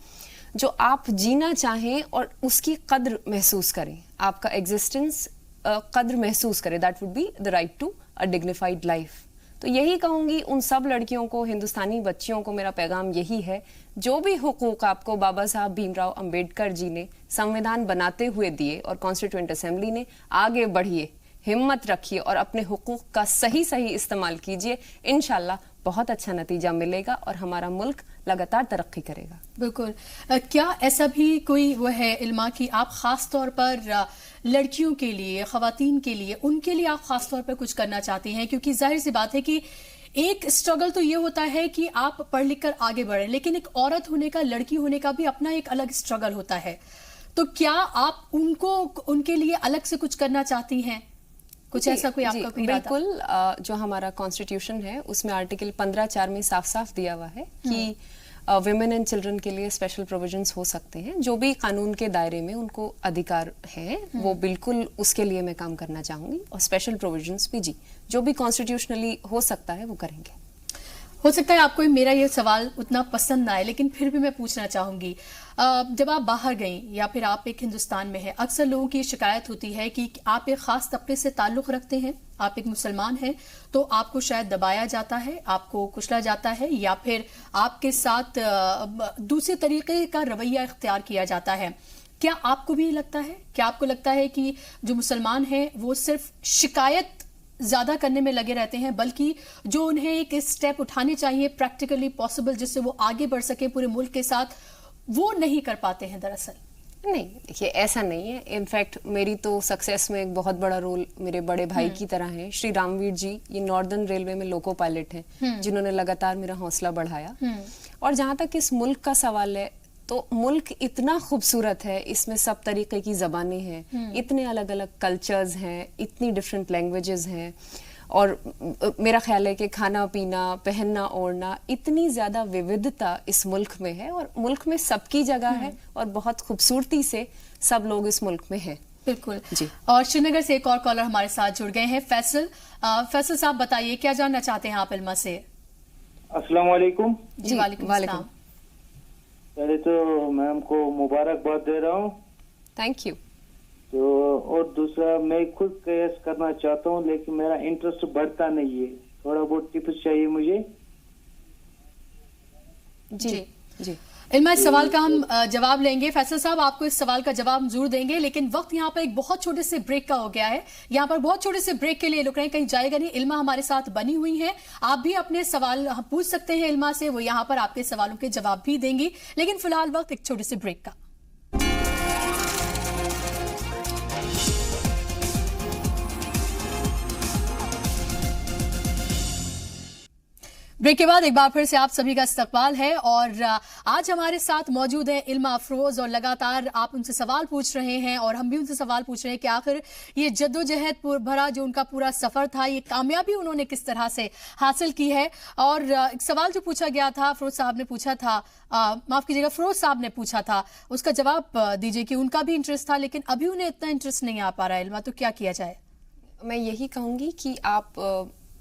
जो आप जीना चाहें और उसकी कद्र महसूस करें, आपका एग्जिस्टेंस कद्र महसूस करें, that would be the right to a dignified life. तो यही कहूंगी उन सब लड़कियों को, हिंदुस्तानी बच्चियों को मेरा पैगाम यही है, जो भी हुकूक आपको बाबा साहब भीमराव अंबेडकर जी ने संविधान बनाते हुए दिए और कॉन्स्टिट्यूएंट असेंबली ने, आगे बढ़िए, हिम्मत रखिए और अपने हुकूक का सही सही इस्तेमाल कीजिए। इंशाल्लाह बहुत अच्छा नतीजा मिलेगा और हमारा मुल्क लगातार तरक्की करेगा। बिल्कुल। क्या ऐसा भी कोई वो है इल्मा कि आप खास तौर पर लड़कियों के लिए, खवातीन के लिए, उनके लिए आप खास तौर पर कुछ करना चाहती हैं? क्योंकि जाहिर सी बात है कि एक स्ट्रगल तो ये होता है कि आप पढ़ लिख कर आगे बढ़ें, लेकिन एक औरत होने का, लड़की होने का भी अपना एक अलग स्ट्रगल होता है। तो क्या आप उनको, उनके लिए अलग से कुछ करना चाहती हैं? कुछ ऐसा कोई आपका कोई इरादा? बिल्कुल, जो हमारा कॉन्स्टिट्यूशन है उसमें आर्टिकल 15(4) में साफ साफ दिया हुआ है कि विमेन एंड चिल्ड्रन के लिए स्पेशल प्रोविजंस हो सकते हैं, जो भी कानून के दायरे में उनको अधिकार है वो बिल्कुल उसके लिए मैं काम करना चाहूंगी, और स्पेशल प्रोविजंस भी जी जो भी कॉन्स्टिट्यूशनली हो सकता है वो करेंगे। हो सकता है आपको मेरा ये सवाल उतना पसंद ना आए, लेकिन फिर भी मैं पूछना चाहूंगी, जब आप बाहर गई या फिर आप एक हिंदुस्तान में हैं, अक्सर लोगों की शिकायत होती है कि आप एक खास तबके से ताल्लुक रखते हैं, आप एक मुसलमान हैं, तो आपको शायद दबाया जाता है, आपको कुचला जाता है, या फिर आपके साथ दूसरे तरीके का रवैया इख्तियार किया जाता है। क्या आपको भी लगता है? क्या आपको लगता है कि जो मुसलमान हैं वो सिर्फ शिकायत ज्यादा करने में लगे रहते हैं, बल्कि जो उन्हें एक स्टेप उठाने चाहिए प्रैक्टिकली पॉसिबल जिससे वो आगे बढ़ सके पूरे मुल्क के साथ, वो नहीं कर पाते हैं? दरअसल नहीं, देखिए ऐसा नहीं है। इनफैक्ट मेरी तो सक्सेस में एक बहुत बड़ा रोल मेरे बड़े भाई की तरह है। श्री रामवीर जी ये नॉर्दर्न रेलवे में लोको पायलट हैं, जिन्होंने लगातार मेरा हौसला बढ़ाया। और जहां तक इस मुल्क का सवाल है, तो मुल्क इतना खूबसूरत है, इसमें सब तरीके की ज़बानें हैं, इतने अलग अलग कल्चर्स हैं, इतनी डिफरेंट लैंग्वेजेस हैं, और मेरा ख्याल है कि खाना पीना, पहनना ओढ़ना, इतनी ज़्यादा विविधता इस मुल्क में है, और मुल्क में सबकी जगह है और बहुत खूबसूरती से सब लोग इस मुल्क में हैं। बिल्कुल जी। और श्रीनगर से एक और कॉलर हमारे साथ जुड़ गए हैं, फैसल। फैसल साहब बताइए क्या जानना चाहते हैं आप इल्मा से? अस्सलाम वालेकुम। जी वालेकुम सलाम। पहले तो मैम को मुबारकबाद दे रहा हूँ। Thank you. तो और दूसरा, मैं खुद केस करना चाहता हूँ लेकिन मेरा इंटरेस्ट बढ़ता नहीं है, थोड़ा बहुत टिप्स चाहिए मुझे। जी जी। इल्मा, इस सवाल का हम जवाब लेंगे। फैसल साहब आपको इस सवाल का जवाब हम जरूर देंगे, लेकिन वक्त यहाँ पर एक बहुत छोटे से ब्रेक का हो गया है। यहाँ पर बहुत छोटे से ब्रेक के लिए रुक रहे हैं, कहीं जाएगा नहीं। इल्मा हमारे साथ बनी हुई है, आप भी अपने सवाल पूछ सकते हैं इल्मा से, वो यहाँ पर आपके सवालों के जवाब भी देंगी। लेकिन फिलहाल वक्त एक छोटे से ब्रेक का। ब्रेक के बाद एक बार फिर से आप सभी का इस्तकबाल है और आज हमारे साथ मौजूद है इल्मा अफरोज और लगातार आप उनसे सवाल पूछ रहे हैं और हम भी उनसे सवाल पूछ रहे हैं कि आखिर ये जद्दोजहद भरा जो उनका पूरा सफर था, ये कामयाबी उन्होंने किस तरह से हासिल की है। और एक सवाल जो पूछा गया था, अफरोज साहब ने पूछा था, माफ कीजिएगा, फिरोज साहब ने पूछा था, उसका जवाब दीजिए कि उनका भी इंटरेस्ट था लेकिन अभी उन्हें इतना इंटरेस्ट नहीं आ पा रहा है। इल्मा, तो क्या किया जाए? मैं यही कहूँगी कि आप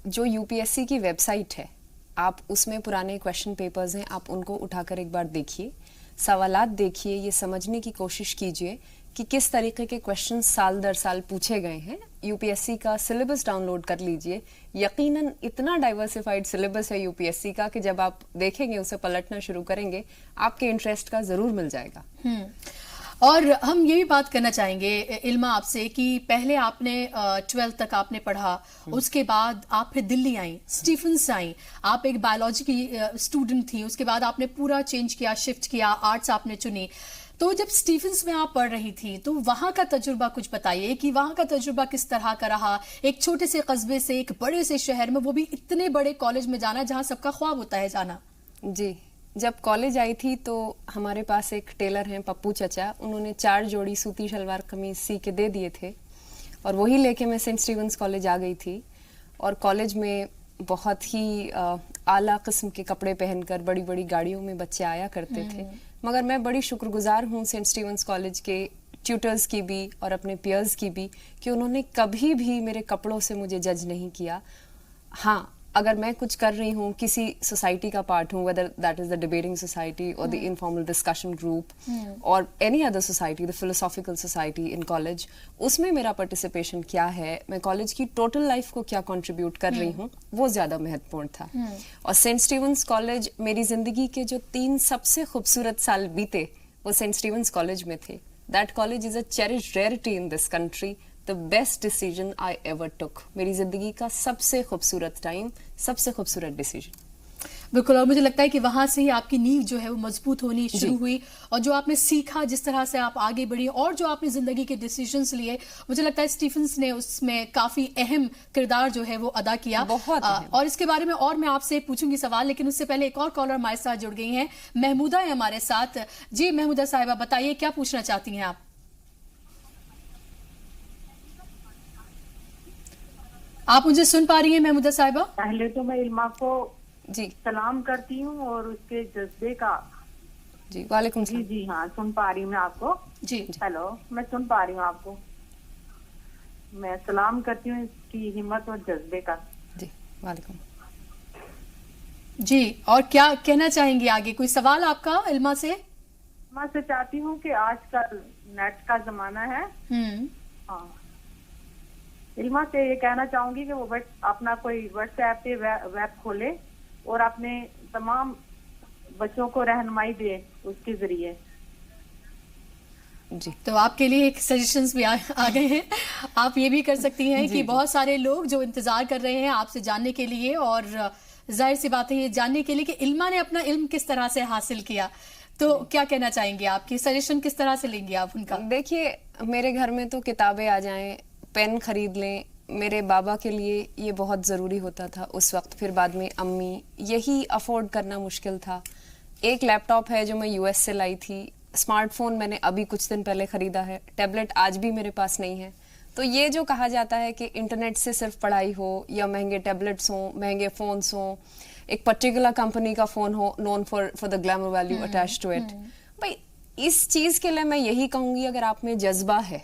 जो यूपीएससी की वेबसाइट है, आप उसमें पुराने क्वेश्चन पेपर्स हैं, आप उनको उठाकर एक बार देखिए, सवालात देखिए, ये समझने की कोशिश कीजिए कि किस तरीके के क्वेश्चन साल दर साल पूछे गए हैं। यूपीएससी का सिलेबस डाउनलोड कर लीजिए, यकीनन इतना डाइवर्सिफाइड सिलेबस है यूपीएससी का कि जब आप देखेंगे, उसे पलटना शुरू करेंगे, आपके इंटरेस्ट का जरूर मिल जाएगा। और हम ये भी बात करना चाहेंगे इल्मा आपसे कि पहले आपने 12th तक आपने पढ़ा, उसके बाद आप फिर दिल्ली आई, स्टीफेंस आई, आप एक बायोलॉजी की स्टूडेंट थी, उसके बाद आपने पूरा चेंज किया, शिफ्ट किया, आर्ट्स आपने चुनी। तो जब स्टीफेंस में आप पढ़ रही थी तो वहां का तजुर्बा कुछ बताइए कि वहां का तजुर्बा किस तरह का रहा, एक छोटे से कस्बे से एक बड़े से शहर में, वो भी इतने बड़े कॉलेज में जाना जहां सबका ख्वाब होता है जाना। जी, जब कॉलेज आई थी तो हमारे पास एक टेलर हैं पप्पू चचा, उन्होंने 4 जोड़ी सूती शलवार कमीज सी के दे दिए थे और वही लेके मैं सेंट स्टीवंस कॉलेज आ गई थी। और कॉलेज में बहुत ही आला किस्म के कपड़े पहनकर बड़ी बड़ी गाड़ियों में बच्चे आया करते थे। मगर मैं बड़ी शुक्रगुजार हूँ सेंट स्टीवंस कॉलेज के ट्यूटर्स की भी और अपने पियर्स की भी कि उन्होंने कभी भी मेरे कपड़ों से मुझे जज नहीं किया। हाँ, अगर मैं कुछ कर रही हूँ, किसी सोसाइटी का पार्ट हूँ, whether that is the debating society और द इनफॉर्मल डिस्कशन ग्रुप और any other society, the philosophical society in college, उसमें मेरा पार्टिसिपेशन क्या है, मैं कॉलेज की टोटल लाइफ को क्या कंट्रीब्यूट कर रही हूँ, वो ज्यादा महत्वपूर्ण था। और सेंट स्टीवंस कॉलेज, मेरी जिंदगी के जो 3 सबसे खूबसूरत साल बीते वो सेंट स्टीवंस कॉलेज में थे। That college is a cherished rarity in this country, the best decision I ever took. मेरी जिंदगी का सबसे खूबसूरत टाइम, सबसे खूबसूरत डिसीजन। बिल्कुल, और मुझे लगता है कि वहां से ही आपकी नींव जो है वो मजबूत होनी शुरू हुई और जो आपने सीखा, जिस तरह से आप आगे बढ़ी और जो आपने जिंदगी के डिसीजंस लिए, मुझे लगता है स्टीफेंस ने उसमें काफी अहम किरदार जो है वो अदा किया। बहुत और इसके बारे में और मैं आपसे पूछूंगी सवाल, लेकिन उससे पहले एक और कॉलर हमारे साथ जुड़ गई हैं, महमूदा है हमारे साथ। जी महमूदा साहिबा, बताइए क्या पूछना चाहती हैं आप? आप मुझे सुन पा रही हैं महमूदा साहिबा? पहले तो मैं इल्मा को जी सलाम करती हूँ और उसके जज्बे का। जी वालेकुम जी जी हाँ, सुन पा रही हूँ मैं आपको। जी हेलो, मैं सुन पा रही हूँ आपको। मैं सलाम करती हूँ इसकी हिम्मत और जज्बे का। जी वालेकुम। जी, और क्या कहना चाहेंगी आगे? कोई सवाल आपका इल्मा से? मैं से चाहती हूँ कि आजकल नेट का जमाना है। हाँ, इल्मा से ये कहना चाहूंगी कि वो अपना कोई व्हाट्सएप पे वेब खोले और अपने तमाम बच्चों को रहनुमाई दे उसके जरिए। जी, तो आपके लिए एक सजेशंस भी आ गए हैं। आप ये भी कर सकती हैं कि बहुत सारे लोग जो इंतजार कर रहे हैं आपसे जानने के लिए, और जाहिर सी बात है ये जानने के लिए कि इल्मा ने अपना इल्म किस तरह से हासिल किया, तो क्या कहना चाहेंगे? आपकी सजेशन किस तरह से लेंगे आप उनका? देखिए, मेरे घर में तो किताबें आ जाएं, पेन खरीद लें, मेरे बाबा के लिए ये बहुत ज़रूरी होता था उस वक्त, फिर बाद में अम्मी, यही अफोर्ड करना मुश्किल था। एक लैपटॉप है जो मैं यूएस से लाई थी, स्मार्टफोन मैंने अभी कुछ दिन पहले ख़रीदा है, टैबलेट आज भी मेरे पास नहीं है। तो ये जो कहा जाता है कि इंटरनेट से सिर्फ पढ़ाई हो या महंगे टैबलेट्स हों, महंगे फ़ोन्स हों, एक पर्टिकुलर कंपनी का फ़ोन हो known for the glamour value attach to it, भाई इस चीज़ के लिए मैं यही कहूँगी, अगर आप में जज्बा है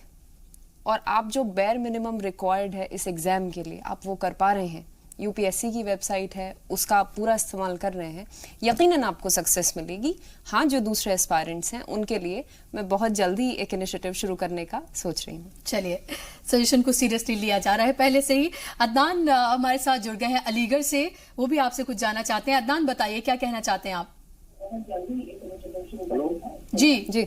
और आप जो बेयर मिनिमम रिक्वायर्ड है इस एग्जाम के लिए आप वो कर पा रहे हैं, यूपीएससी की वेबसाइट है उसका आप पूरा इस्तेमाल कर रहे हैं, यकीनन आपको सक्सेस मिलेगी। हाँ, जो दूसरे एस्पायरेंट्स हैं उनके लिए मैं बहुत जल्दी एक इनिशिएटिव शुरू करने का सोच रही हूँ। चलिए, सजेशन को सीरियसली लिया जा रहा है पहले से ही। अदनान हमारे साथ जुड़ गए हैं अलीगढ़ से, वो भी आपसे कुछ जानना चाहते हैं। अदनान, बताइए क्या कहना चाहते हैं आप? जी जी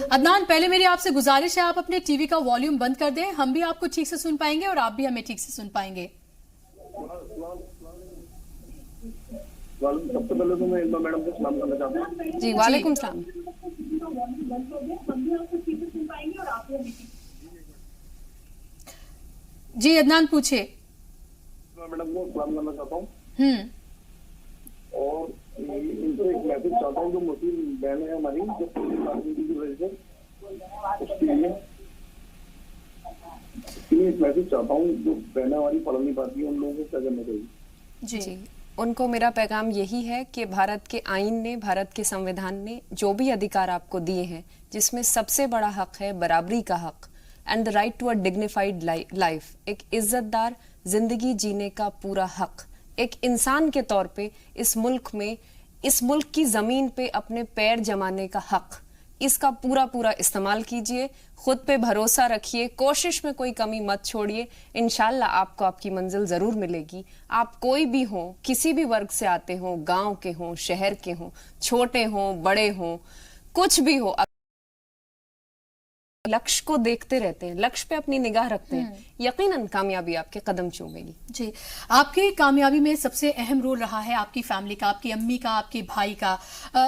अदनान, पहले मेरी आपसे गुजारिश है आप अपने टीवी का वॉल्यूम बंद कर दें, हम भी आपको ठीक से सुन पाएंगे और आप भी हमें ठीक से सुन पाएंगे। सबसे पहले तो मैं इल्मा मैडम को सलाम करना चाहता हूँ। जी वालेकुम सलाम। जी अदनान पूछिए। मैडम को सलाम करना चाहता हूँ और इनसे एक मैसेज चाहता हूँ, जो मुस्लिम बहनें हैं हमारी, जो राजनीति की वजह से उसके लिए एक मैसेज चाहता हूँ, जो बहनें हमारी पढ़ नहीं पाती है, उन लोगों को क्या करना चाहिए। जी उनको मेरा पैगाम यही है कि भारत के आईन ने, भारत के संविधान ने जो भी अधिकार आपको दिए हैं, जिसमें सबसे बड़ा हक है बराबरी का हक and the right to a dignified life, एक इज्जतदार जिंदगी जीने का पूरा हक, एक इंसान के तौर पे इस मुल्क में, इस मुल्क की जमीन पे अपने पैर जमाने का हक, इसका पूरा पूरा इस्तेमाल कीजिए। खुद पे भरोसा रखिए, कोशिश में कोई कमी मत छोड़िए, इंशाल्लाह आपको आपकी मंजिल जरूर मिलेगी। आप कोई भी हो, किसी भी वर्ग से आते हो, गांव के हो, शहर के हो, छोटे हो, बड़े हो, कुछ भी हो, लक्ष्य को देखते रहते हैं, लक्ष्य पे अपनी निगाह रखते हैं, यकीनन कामयाबी आपके कदम चूमेगी। जी, आपकी कामयाबी में सबसे अहम रोल रहा है आपकी फैमिली का, आपकी अम्मी का, आपके भाई का।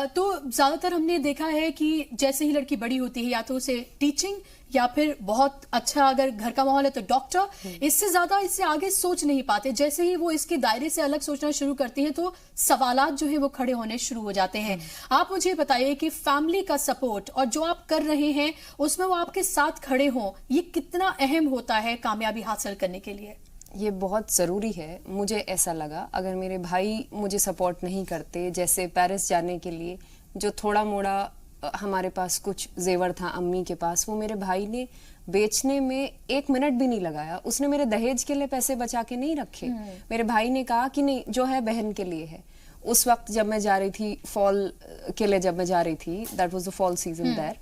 तो ज्यादातर हमने देखा है कि जैसे ही लड़की बड़ी होती है, या तो उसे टीचिंग या फिर बहुत अच्छा अगर घर का माहौल है तो डॉक्टर, इससे ज्यादा इससे आगे सोच नहीं पाते। जैसे ही वो इसके दायरे से अलग सोचना शुरू करती हैं तो सवालात जो है वो खड़े होने शुरू हो जाते हैं। आप मुझे बताइए कि फैमिली का सपोर्ट और जो आप कर रहे हैं उसमें वो आपके साथ खड़े हों, ये कितना अहम होता है कामयाबी हासिल करने के लिए? ये बहुत ज़रूरी है। मुझे ऐसा लगा अगर मेरे भाई मुझे सपोर्ट नहीं करते, जैसे पेरिस जाने के लिए जो थोड़ा मोड़ा हमारे पास कुछ जेवर था अम्मी के पास, वो मेरे भाई ने बेचने में 1 मिनट भी नहीं लगाया। उसने मेरे दहेज के लिए पैसे बचा के नहीं रखे। मेरे भाई ने कहा कि नहीं, जो है बहन के लिए है। उस वक्त जब मैं जा रही थी फॉल के लिए, जब मैं जा रही थी, that was the fall season there,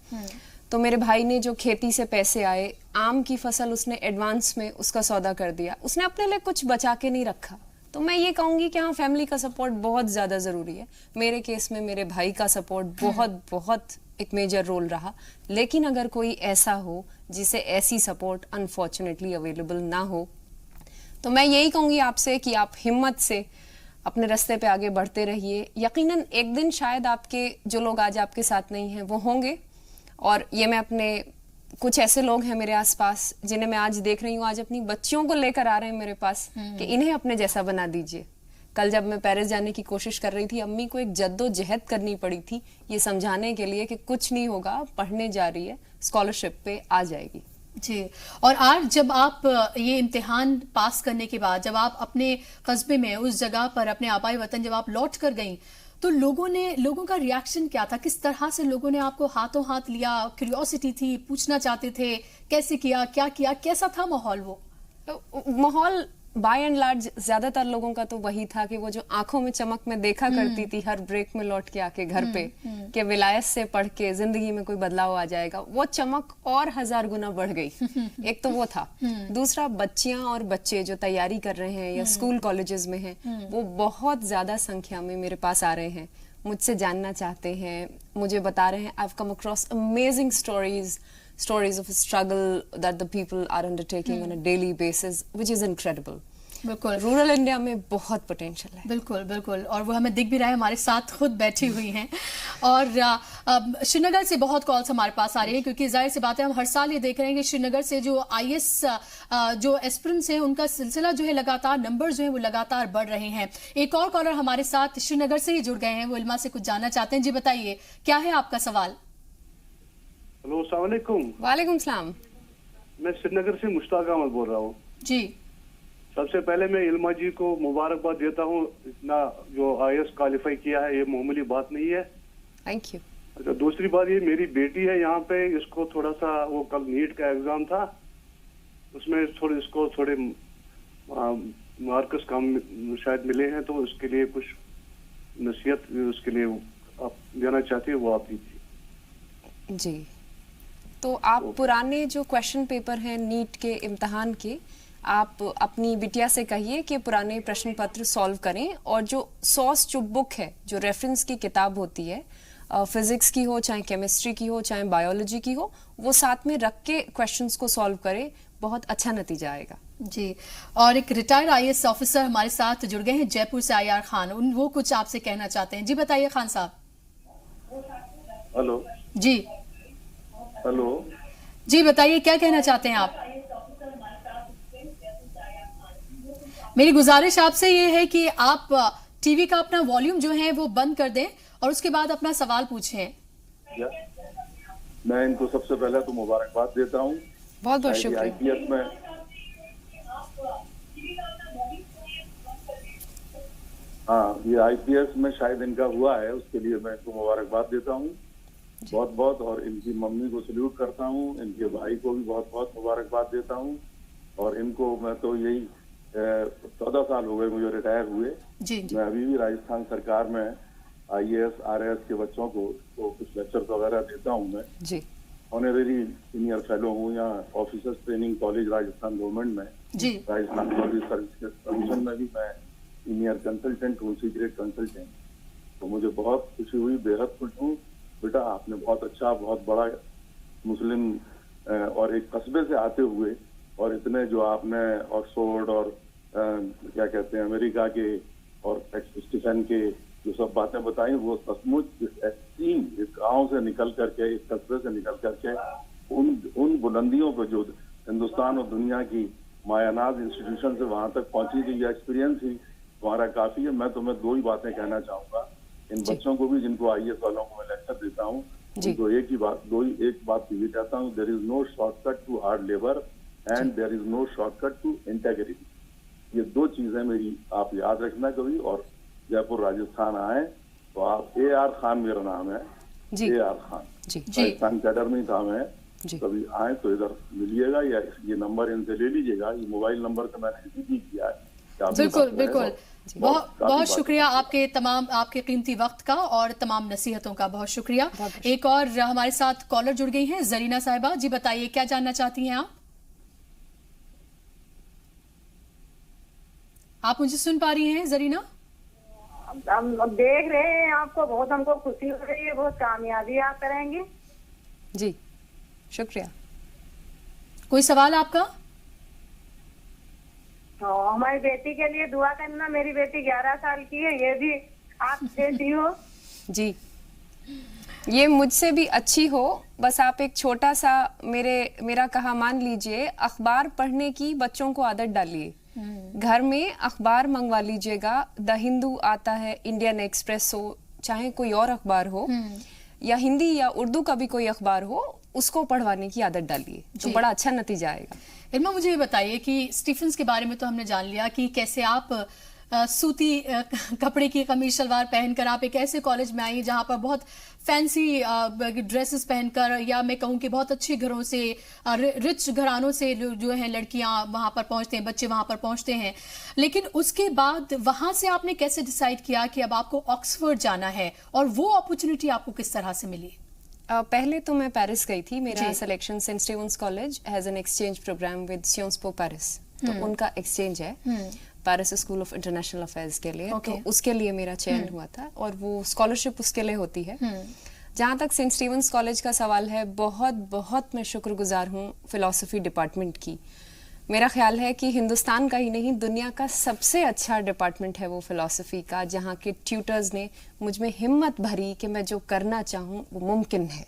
तो मेरे भाई ने जो खेती से पैसे आए, आम की फसल उसने एडवांस में उसका सौदा कर दिया, उसने अपने लिए कुछ बचा के नहीं रखा। तो मैं ये कहूंगी कि हाँ, फैमिली का सपोर्ट बहुत ज्यादा जरूरी है। मेरे केस में मेरे भाई का सपोर्ट बहुत बहुत एक मेजर रोल रहा। लेकिन अगर कोई ऐसा हो जिसे ऐसी सपोर्ट अनफॉर्चुनेटली अवेलेबल ना हो, तो मैं यही कहूंगी आपसे कि आप हिम्मत से अपने रास्ते पे आगे बढ़ते रहिए। यकीनन एक दिन शायद आपके जो लोग आज आपके साथ नहीं हैं वो होंगे, और ये मैं अपने कुछ ऐसे लोग हैं मेरे आसपास जिन्हें मैं आज देख रही हूँ, आज अपनी बच्चियों को लेकर आ रहे हैं मेरे पास कि इन्हें अपने जैसा बना दीजिए। कल जब मैं पेरिस जाने की कोशिश कर रही थी, अम्मी को एक जद्दोजहद करनी पड़ी थी ये समझाने के लिए कि कुछ नहीं होगा, पढ़ने जा रही है, स्कॉलरशिप पे आ जाएगी। जी, और आज जब आप ये इम्तिहान पास करने के बाद जब आप अपने कस्बे में, उस जगह पर, अपने आबाई वतन जब आप लौट कर गई, तो लोगों का रिएक्शन क्या था? किस तरह से लोगों ने आपको हाथों हाथ लिया? क्यूरियोसिटी थी, पूछना चाहते थे कैसे किया, क्या किया, कैसा था माहौल? वो माहौल बाय एंड लार्ज ज्यादातर लोगों का तो वही था कि वो जो आंखों में चमक में देखा करती थी हर ब्रेक में लौट के आके घर पे कि विलायत से पढ़ के जिंदगी में कोई बदलाव आ जाएगा, वो चमक और 1000 गुना बढ़ गई। एक तो वो था। दूसरा, बच्चियां और बच्चे जो तैयारी कर रहे हैं या स्कूल कॉलेजेस में हैं, वो बहुत ज्यादा संख्या में मेरे पास आ रहे हैं, मुझसे जानना चाहते हैं, मुझे बता रहे हैं I have come across amazing stories of struggle that the people are undertaking on a daily basis, which is incredible. बिल्कुल, रूरल इंडिया में बहुत पोटेंशियल है। बिल्कुल बिल्कुल, और वो हमें दिख भी रहा है, हमारे साथ खुद बैठी हुई हैं। और श्रीनगर से बहुत कॉल्स हमारे पास आ रही है, क्योंकि जाहिर सी बात है हम हर साल ये देख रहे हैं कि श्रीनगर से जो IAS जो एस्पिरेंट्स हैं उनका सिलसिला जो है लगातार, नंबर जो है वो लगातार बढ़ रहे हैं। एक और कॉलर हमारे साथ श्रीनगर से ही जुड़ गए हैं, वो इल्मा से कुछ जानना चाहते हैं। जी बताइए, क्या है आपका सवाल? हेलो, अस्सलाम वालेकुम। वालेकुम सलाम। मैं श्रीनगर से मुश्ताक अहमद बोल रहा हूँ। जी, सबसे पहले मैं इल्मा जी को मुबारकबाद देता हूँ, इतना जो IAS क्वालिफाई किया है, ये मामूली बात नहीं है। Thank you. अच्छा, दूसरी बात, ये मेरी बेटी है यहाँ पे, इसको थोड़ा सा, वो कल नीट का एग्जाम था, उसमें इसको थोड़े मार्क्स कम शायद मिले हैं, तो उसके लिए कुछ नसीहत उसके लिए आप देना चाहती है, वो आप दीजिए। जी, तो आप पुराने जो क्वेश्चन पेपर हैं नीट के इम्तिहान के, आप अपनी बिटिया से कहिए कि पुराने प्रश्न पत्र सॉल्व करें, और जो सोर्स जो बुक है, जो रेफरेंस की किताब होती है, फिजिक्स की हो, चाहे केमिस्ट्री की हो, चाहे बायोलॉजी की हो, वो साथ में रख के क्वेश्चंस को सॉल्व करें, बहुत अच्छा नतीजा आएगा। जी। और एक रिटायर्ड आईएएस ऑफिसर हमारे साथ जुड़ गए हैं जयपुर से, आईआर खान, वो कुछ आपसे कहना चाहते हैं। जी बताइए खान साहब। हेलो जी। हेलो जी बताइए, क्या कहना चाहते हैं आप? मेरी गुजारिश आपसे ये है कि आप टीवी का अपना वॉल्यूम जो है वो बंद कर दें और उसके बाद अपना सवाल पूछें। मैं इनको सबसे पहले तो मुबारकबाद देता हूँ। बहुत बहुत शुक्रिया। आईपीएस में ये आईपीएस में शायद इनका हुआ है, उसके लिए मैं इनको मुबारकबाद देता हूँ बहुत बहुत, और इनकी मम्मी को सल्यूट करता हूँ, इनके भाई को भी बहुत बहुत मुबारकबाद देता हूँ। और इनको मैं तो यही 14 साल हो गए मुझे रिटायर हुए। जी। मैं अभी भी राजस्थान सरकार में आईएएस आरएएस के बच्चों को कुछ लेक्चर वगैरह देता हूँ। मैं जी ऑनरेरी सीनियर फेलो हूँ यहाँ officers training college Rajasthan government में। जी। राजस्थान पब्लिक सर्विस कमीशन में भी मैं सीनियर कंसल्टेंट हूँ, सीक्रेट कंसल्टेंट। तो मुझे बहुत खुशी हुई, बेहद खुश हूँ। बेटा आपने बहुत अच्छा, बहुत बड़ा मुस्लिम और एक कस्बे से आते हुए, और इतने जो आपने ऑक्सफोर्ड और क्या कहते हैं अमेरिका के और स्टीफन के जो सब बातें बताई, वो सचमुच इस गांव से निकल करके, इस कस्बे से निकल करके उन बुलंदियों पर जो हिंदुस्तान और दुनिया की मायानाज इंस्टीट्यूशन से वहां तक पहुंची थी, ये एक्सपीरियंस ही तुम्हारा काफी है। मैं तुम्हें दो ही बातें कहना चाहूंगा इन बच्चों को भी, जिनको आईएएस वालों को मैं लेक्चर देता हूँ, उनको एक बात ये कहता हूँ, there is no shortcut to hard labour and there is no shortcut to integrity. ये दो चीजें मेरी आप याद रखना कभी, और जयपुर राजस्थान आए तो आप AR खान मेरा नाम है, AR खान, राजस्थान कैडर में था मैं। कभी आए तो इधर मिलिएगा, या ये नंबर इनसे ले लीजिएगा, ये मोबाइल नंबर तो मैंने रिसीव किया है। बिल्कुल बिल्कुल, बहुत शुक्रिया आपके कीमती वक्त का और तमाम नसीहतों का, बहुत शुक्रिया। एक और हमारे साथ कॉलर जुड़ गई हैं, जरीना साहिबा। जी बताइए, क्या जानना चाहती हैं आप मुझे सुन पा रही हैं जरीना? हम देख रहे हैं आपको, बहुत हमको खुशी हो रही है, बहुत कामयाबी आप करेंगे। जी शुक्रिया। कोई सवाल आपका? हमारी बेटी के लिए दुआ करना, मेरी बेटी 11 साल की है, ये भी आप बेटी हो। जी, ये मुझसे भी अच्छी हो, बस आप एक छोटा सा मेरा कहा मान लीजिए, अखबार पढ़ने की बच्चों को आदत डालिए। घर में अखबार मंगवा लीजिएगा, द हिंदू आता है, इंडियन एक्सप्रेस हो, चाहे कोई और अखबार हो, या हिंदी या उर्दू का भी कोई अखबार हो, उसको पढ़वाने की आदत डालिए, तो बड़ा अच्छा नतीजा आएगा। इरमा, मुझे ये बताइए कि स्टीफन्स के बारे में तो हमने जान लिया कि कैसे आप सूती कपड़े की कमीज शलवार पहनकर आप एक ऐसे कॉलेज में आई जहां पर बहुत फैंसी ड्रेसेस पहनकर, या मैं कहूं कि बहुत अच्छे घरों से, रिच घरानों से जो है लड़कियां वहां पर पहुंचते हैं, बच्चे वहां पर पहुंचते हैं। लेकिन उसके बाद वहां से आपने कैसे डिसाइड किया कि अब आपको ऑक्सफोर्ड जाना है, और वो अपॉर्चुनिटी आपको किस तरह से मिली? पहले तो मैं पेरिस गई थी। मेरा selection Saint Stevens college has an exchange programme with Sciences Po Paris, तो उनका एक्सचेंज है Paris school of international affairs के लिए। तो उसके लिए मेरा चयन हुआ था, और वो स्कॉलरशिप उसके लिए होती है। जहाँ तक सेंट स्टीवंस कॉलेज का सवाल है, बहुत बहुत मैं शुक्रगुजार हूँ फिलॉसफी डिपार्टमेंट की। मेरा ख्याल है कि हिंदुस्तान का ही नहीं, दुनिया का सबसे अच्छा डिपार्टमेंट है वो फिलॉसफी का, जहाँ के ट्यूटर्स ने मुझ में हिम्मत भरी कि मैं जो करना चाहूँ वो मुमकिन है।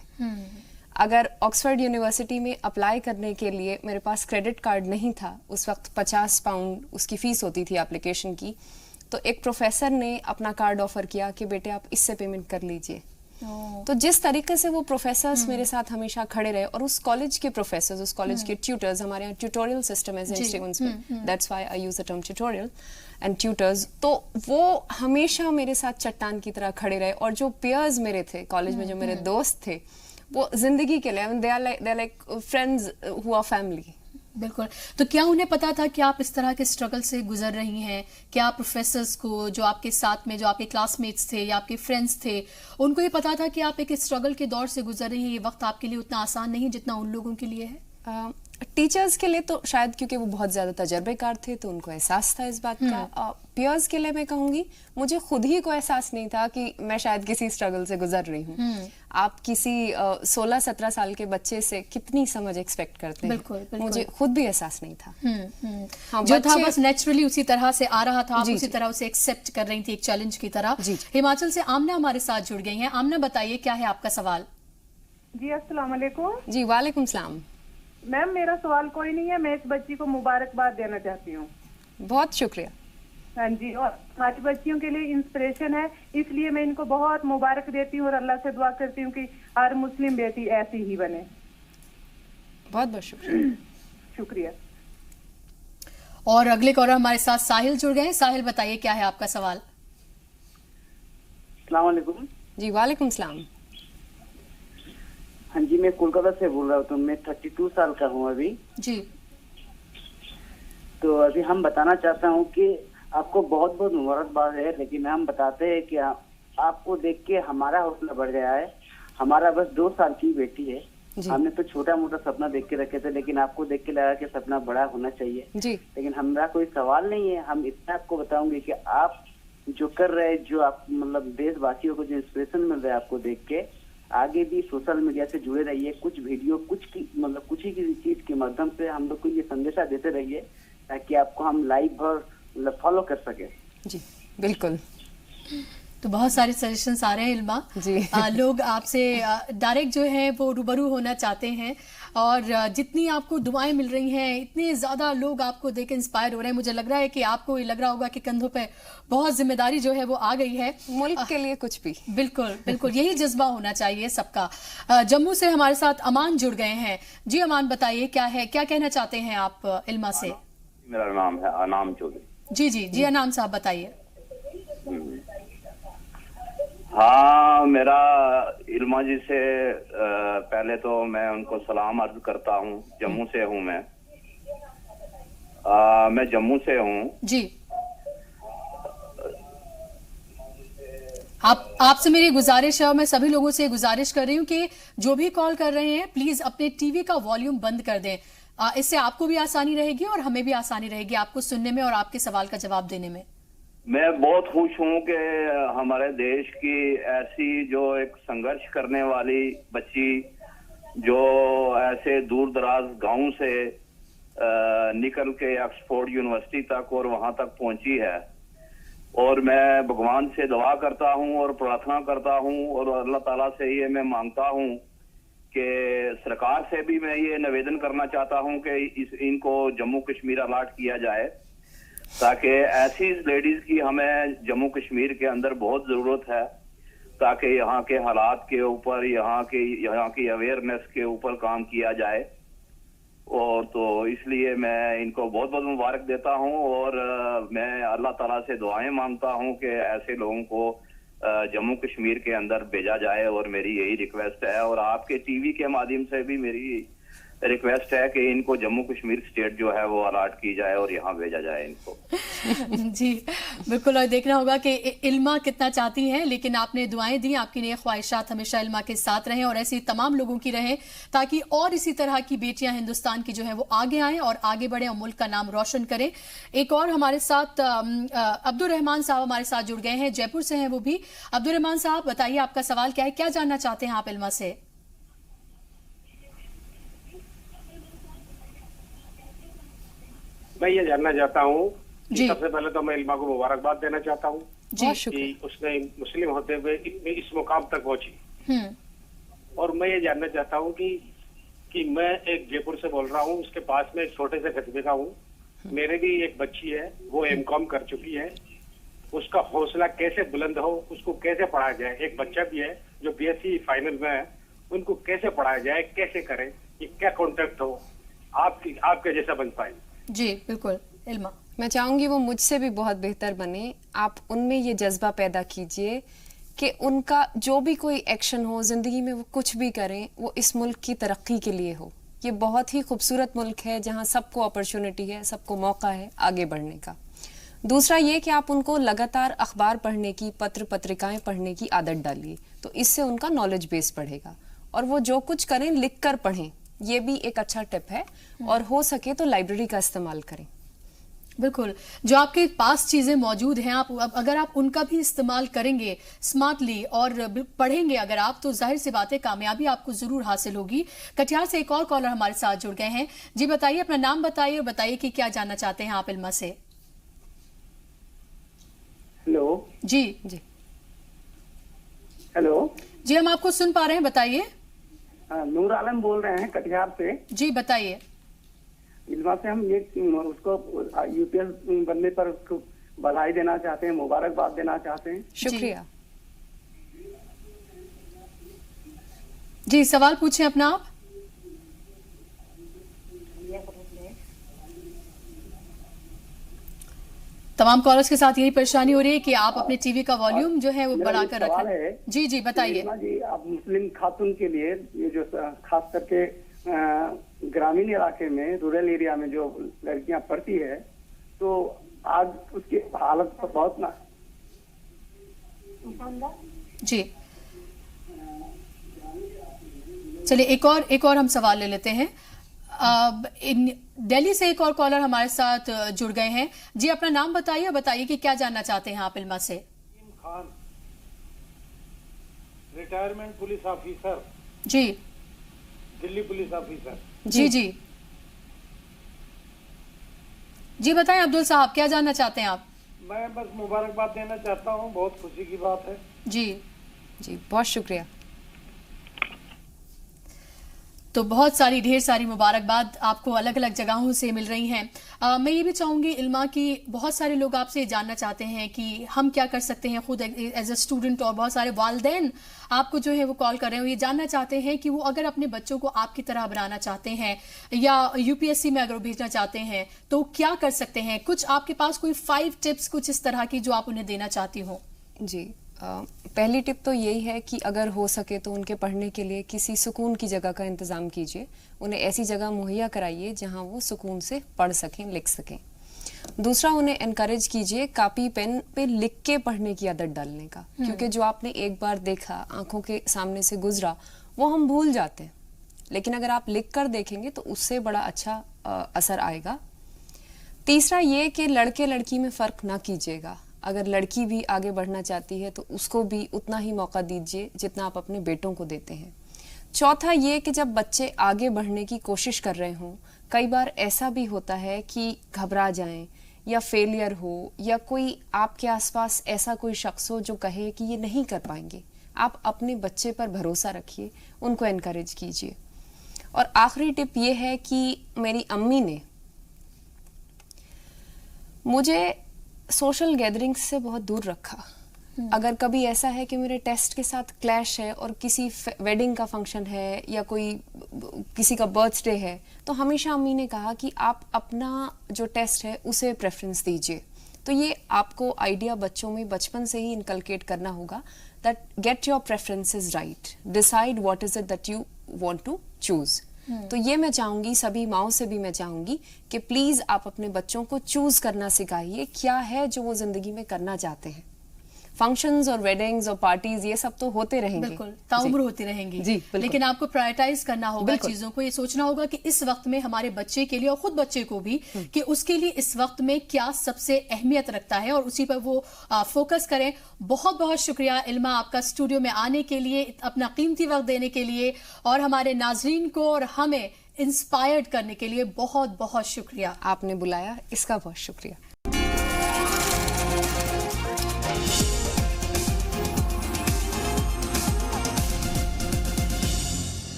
अगर ऑक्सफोर्ड यूनिवर्सिटी में अप्लाई करने के लिए मेरे पास क्रेडिट कार्ड नहीं था, उस वक्त 50 पाउंड उसकी फीस होती थी एप्लीकेशन की, तो एक प्रोफेसर ने अपना कार्ड ऑफर किया कि बेटे आप इससे पेमेंट कर लीजिए। तो जिस तरीके से वो प्रोफेसर्स मेरे साथ हमेशा खड़े रहे, और उस कॉलेज के प्रोफेसर्स, उस कॉलेज के ट्यूटर्स, हमारे यहाँ ट्यूटोरियल सिस्टम है सेंट स्टीवंस में, that's why I use the term tutorial and tutors, तो वो हमेशा मेरे साथ चट्टान की तरह खड़े रहे। और जो पेयर्स मेरे थे कॉलेज में, जो मेरे दोस्त थे, वो जिंदगी के लिए, they are like friends who are family. बिल्कुल। तो क्या उन्हें पता था कि आप इस तरह के स्ट्रगल से गुजर रही हैं? क्या प्रोफेसर्स को, जो आपके साथ में, जो आपके क्लासमेट्स थे या आपके फ्रेंड्स थे, उनको ये पता था कि आप एक स्ट्रगल के दौर से गुजर रही हैं, ये वक्त आपके लिए उतना आसान नहीं जितना उन लोगों के लिए है? टीचर्स के लिए तो शायद क्योंकि वो बहुत ज्यादा तजर्बेकार थे तो उनको एहसास था इस बात का। पियर्स के लिए मैं कहूंगी मुझे खुद ही को एहसास नहीं था कि मैं शायद किसी स्ट्रगल से गुजर रही हूँ। आप किसी 16-17 साल के बच्चे से कितनी समझ एक्सपेक्ट करते हैं? बिल्कुल, बिल्कुल। मुझे खुद भी एहसास नहीं था। हाँ, जो था बस नेचुरली उसी तरह से आ रहा था, आप उसी तरह उसे एक्सेप्ट कर रही थी एक चैलेंज की तरह। हिमाचल से आमना हमारे साथ जुड़ गई हैं। आमना, बताइए क्या है आपका सवाल? जी अस्सलाम वालेकुम। जी वालेकुम सलाम। मैम मेरा सवाल कोई नहीं है, मैं इस बच्ची को मुबारकबाद देना चाहती हूँ। बहुत शुक्रिया। हाँ जी, और हमारी बच्चियों के लिए इंस्पिरेशन है, इसलिए मैं इनको बहुत मुबारक देती हूँ और अल्लाह से दुआ करती हूँ कि हर मुस्लिम बेटी ऐसी ही बने। बहुत बहुत शुक्रिया। शुक्रिया। और अगले कॉलर हमारे साथ साहिल जुड़ गए हैं। साहिल, बताइए क्या है आपका सवाल? अस्सलाम वालेकुम। जी वालेकुम सलाम। हाँ जी, मैं कोलकाता से बोल रहा हूँ। मैं 32 साल का हूँ अभी जी। तो अभी हम बताना चाहता हूँ कि आपको बहुत बहुत मुबारकबाद है, लेकिन हम बताते हैं कि आपको देख के हमारा हौसला बढ़ गया है। हमारा बस 2 साल की बेटी है, हमने तो छोटा मोटा सपना देख के रखे थे, लेकिन आपको देख के लगा कि सपना बड़ा होना चाहिए जी। लेकिन हमारा कोई सवाल नहीं है। हम इतना आपको बताऊंगे कि आप जो कर रहे हैं, जो आप मतलब देशवासियों को जो इंस्पिरेशन मिल रहा है आपको देख के, आगे भी सोशल मीडिया से जुड़े रहिए। कुछ वीडियो कुछ ही किसी चीज के माध्यम से हम लोग को ये संदेशा देते रहिए ताकि आपको हम लाइव और मतलब फॉलो कर सके। जी बिल्कुल। तो बहुत सारे सजेशंस आ रहे हैं इल्मा जी। लोग आपसे डायरेक्ट जो है वो रूबरू होना चाहते हैं, और जितनी आपको दुआएं मिल रही हैं, इतने ज्यादा लोग आपको देख इंस्पायर हो रहे हैं। मुझे लग रहा है कि आपको ये लग रहा होगा कि कंधों पे बहुत जिम्मेदारी जो है वो आ गई है, मुल्क के लिए कुछ भी। बिल्कुल बिल्कुल, यही जज्बा होना चाहिए सबका। जम्मू से हमारे साथ अमान जुड़ गए हैं। जी अमान, बताइए क्या है, क्या कहना चाहते हैं आप इल्मा से? मेरा नाम है अनाम चौधरी। जी जी जी, अनाम साहब बताइए। हाँ, मेरा इल्मा जी से पहले तो मैं उनको सलाम अर्ज करता हूँ। जम्मू से हूँ मैं जम्मू से हूँ जी। आपसे मेरी गुजारिश है, और मैं सभी लोगों से गुजारिश कर रही हूँ कि जो भी कॉल कर रहे हैं प्लीज अपने टीवी का वॉल्यूम बंद कर दें। इससे आपको भी आसानी रहेगी और हमें भी आसानी रहेगी आपको सुनने में और आपके सवाल का जवाब देने में। मैं बहुत खुश हूँ कि हमारे देश की ऐसी जो एक संघर्ष करने वाली बच्ची, जो ऐसे दूर दराज गांव से निकल के ऑक्सफोर्ड यूनिवर्सिटी तक और वहां तक पहुंची है। और मैं भगवान से दुआ करता हूँ और प्रार्थना करता हूँ और अल्लाह ताला से ये मैं मांगता हूँ कि सरकार से भी मैं ये निवेदन करना चाहता हूँ कि इनको जम्मू कश्मीर अलाट किया जाए, ताकि ऐसी लेडीज की हमें जम्मू कश्मीर के अंदर बहुत जरूरत है, ताकि यहाँ के हालात के ऊपर, यहाँ की अवेयरनेस के ऊपर काम किया जाए। और तो इसलिए मैं इनको बहुत बहुत मुबारक देता हूँ और मैं अल्लाह ताला से दुआएं मांगता हूँ कि ऐसे लोगों को जम्मू कश्मीर के अंदर भेजा जाए। और मेरी यही रिक्वेस्ट है, और आपके टीवी के माध्यम से भी मेरी रिक्वेस्ट है कि इनको जम्मू कश्मीर स्टेट जो है वो अलाट की जाए और यहाँ भेजा जाए इनको। जी बिल्कुल, और देखना होगा कि इल्मा कितना चाहती हैं, लेकिन आपने दुआएं दी, आपकी नेक ख्वाहिशात हमेशा इल्मा के साथ रहें और ऐसी तमाम लोगों की रहें, ताकि और इसी तरह की बेटियां हिंदुस्तान की जो है वो आगे आएं और आगे बढ़े और मुल्क का नाम रोशन करें। एक और हमारे साथ अब्दुल रहमान साहब हमारे साथ जुड़ गए हैं, जयपुर से हैं वो भी। अब्दुल रहमान साहब, बताइए आपका सवाल क्या है, क्या जानना चाहते हैं आप इल्मा से? मैं ये जानना चाहता हूँ कि सबसे पहले तो मैं इल्मा को मुबारकबाद देना चाहता हूँ कि उसने मुस्लिम होते हुए इस मुकाम तक पहुंची। और मैं ये जानना चाहता हूँ कि मैं एक जयपुर से बोल रहा हूँ, उसके पास में एक छोटे से कस्बे का हूँ। मेरे भी एक बच्ची है, वो एमकॉम कर चुकी है। उसका हौसला कैसे बुलंद हो, उसको कैसे पढ़ाया जाए। एक बच्चा भी है जो बीएससी फाइनल में है, उनको कैसे पढ़ाया जाए, कैसे करें, ये क्या कॉन्टेक्ट हो आपके जैसा बन पाए। जी बिल्कुल इल्मा, मैं चाहूंगी वो मुझसे भी बहुत बेहतर बने। आप उनमें ये जज्बा पैदा कीजिए कि उनका जो भी कोई एक्शन हो जिंदगी में, वो कुछ भी करें, वो इस मुल्क की तरक्की के लिए हो। ये बहुत ही खूबसूरत मुल्क है जहां सबको अपॉर्चुनिटी है, सबको मौका है आगे बढ़ने का। दूसरा ये कि आप उनको लगातार अखबार पढ़ने की, पत्र पत्रिकाएं पढ़ने की आदत डालिए, तो इससे उनका नॉलेज बेस बढ़ेगा। और वो जो कुछ करें लिख कर पढ़ें, ये भी एक अच्छा टिप है। और हो सके तो लाइब्रेरी का इस्तेमाल करें। बिल्कुल, जो आपके पास चीजें मौजूद हैं, आप अगर आप उनका भी इस्तेमाल करेंगे स्मार्टली और पढ़ेंगे अगर आप, तो जाहिर सी बात है कामयाबी आपको जरूर हासिल होगी। कटिहार से एक और कॉलर हमारे साथ जुड़ गए हैं। जी बताइए, अपना नाम बताइए और बताइए कि क्या जानना चाहते हैं आप इल्मा से। हेलो जी हेलो जी, हम आपको सुन पा रहे हैं, बताइए। नूर आलम बोल रहे हैं कटिहार से। जी बताइए। इल्मा से हम ये उसको यूपीएस बनने पर उसको बधाई देना चाहते हैं, मुबारकबाद देना चाहते हैं। शुक्रिया। जी सवाल पूछें अपना आप। तमाम कॉलर्स के साथ यही परेशानी हो रही है कि आप अपने टीवी का वॉल्यूम जो है वो बढ़ाकर रखें। जी जी बताइए। जी, आप मुस्लिम खातून के लिए ये जो खास करके ग्रामीण इलाके में, रूरल एरिया में जो लड़कियां पढ़ती है, तो आज उसकी हालत तो बहुत ना। जी चलिए एक और हम सवाल ले लेते हैं। दिल्ली से एक और कॉलर हमारे साथ जुड़ गए हैं। जी अपना नाम बताइए, बताइए कि क्या जानना चाहते हैं आप इल्मा से। Khan, retirement police officer. जी दिल्ली पुलिस ऑफिसर। जी जी जी बताएं अब्दुल साहब, क्या जानना चाहते हैं आप। मैं बस मुबारकबाद देना चाहता हूँ, बहुत खुशी की बात है। जी जी बहुत शुक्रिया। तो बहुत सारी ढेर सारी मुबारकबाद आपको अलग अलग जगहों से मिल रही हैं। मैं ये भी चाहूंगी इल्मा की, बहुत सारे लोग आपसे जानना चाहते हैं कि हम क्या कर सकते हैं खुद एज अ स्टूडेंट, और बहुत सारे वालिदैन आपको जो है वो कॉल कर रहे हो, ये जानना चाहते हैं कि वो अगर अपने बच्चों को आपकी तरह बनाना चाहते हैं या यूपीएससी में अगर भेजना चाहते हैं तो क्या कर सकते हैं। कुछ आपके पास कोई 5 टिप्स कुछ इस तरह की जो आप उन्हें देना चाहती हो। जी पहली टिप तो यही है कि अगर हो सके तो उनके पढ़ने के लिए किसी सुकून की जगह का इंतज़ाम कीजिए। उन्हें ऐसी जगह मुहैया कराइए जहां वो सुकून से पढ़ सकें, लिख सकें। दूसरा, उन्हें एनकरेज कीजिए कापी पेन पे लिख के पढ़ने की आदत डालने का, क्योंकि जो आपने एक बार देखा, आंखों के सामने से गुजरा, वो हम भूल जाते हैं। लेकिन अगर आप लिख कर देखेंगे तो उससे बड़ा अच्छा असर आएगा। तीसरा ये कि लड़के लड़की में फ़र्क ना कीजिएगा। अगर लड़की भी आगे बढ़ना चाहती है तो उसको भी उतना ही मौका दीजिए जितना आप अपने बेटों को देते हैं। चौथा ये कि जब बच्चे आगे बढ़ने की कोशिश कर रहे हों, कई बार ऐसा भी होता है कि घबरा जाएं या फेलियर हो, या कोई आपके आसपास ऐसा कोई शख्स हो जो कहे कि ये नहीं कर पाएंगे। आप अपने बच्चे पर भरोसा रखिए, उनको एनकरेज कीजिए। और आखिरी टिप ये है कि मेरी अम्मी ने मुझे सोशल गैदरिंग्स से बहुत दूर रखा। अगर कभी ऐसा है कि मेरे टेस्ट के साथ क्लैश है और किसी वेडिंग का फंक्शन है या कोई किसी का बर्थडे है, तो हमेशा अम्मी ने कहा कि आप अपना जो टेस्ट है उसे प्रेफरेंस दीजिए। तो ये आपको आइडिया बच्चों में बचपन से ही इनकलकेट करना होगा that get your preferences right, decide what is it that you want to choose. तो ये मैं चाहूंगी, सभी माओं से भी मैं चाहूंगी कि प्लीज आप अपने बच्चों को चूज करना सिखाइए, क्या है जो वो जिंदगी में करना चाहते हैं। फंक्शंस और वेडिंग्स और पार्टीज ये सब तो होते रहेंगे, बिल्कुल ताउम्र होती रहेंगी जी, लेकिन आपको प्रायोरिटाइज करना होगा चीजों को। ये सोचना होगा कि इस वक्त में हमारे बच्चे के लिए और खुद बच्चे को भी कि उसके लिए इस वक्त में क्या सबसे अहमियत रखता है और उसी पर वो फोकस करें। बहुत बहुत शुक्रिया इल्मा आपका स्टूडियो में आने के लिए, अपना कीमती वक्त देने के लिए, और हमारे नाजरीन को और हमें इंस्पायर्ड करने के लिए बहुत बहुत शुक्रिया। आपने बुलाया, इसका बहुत शुक्रिया।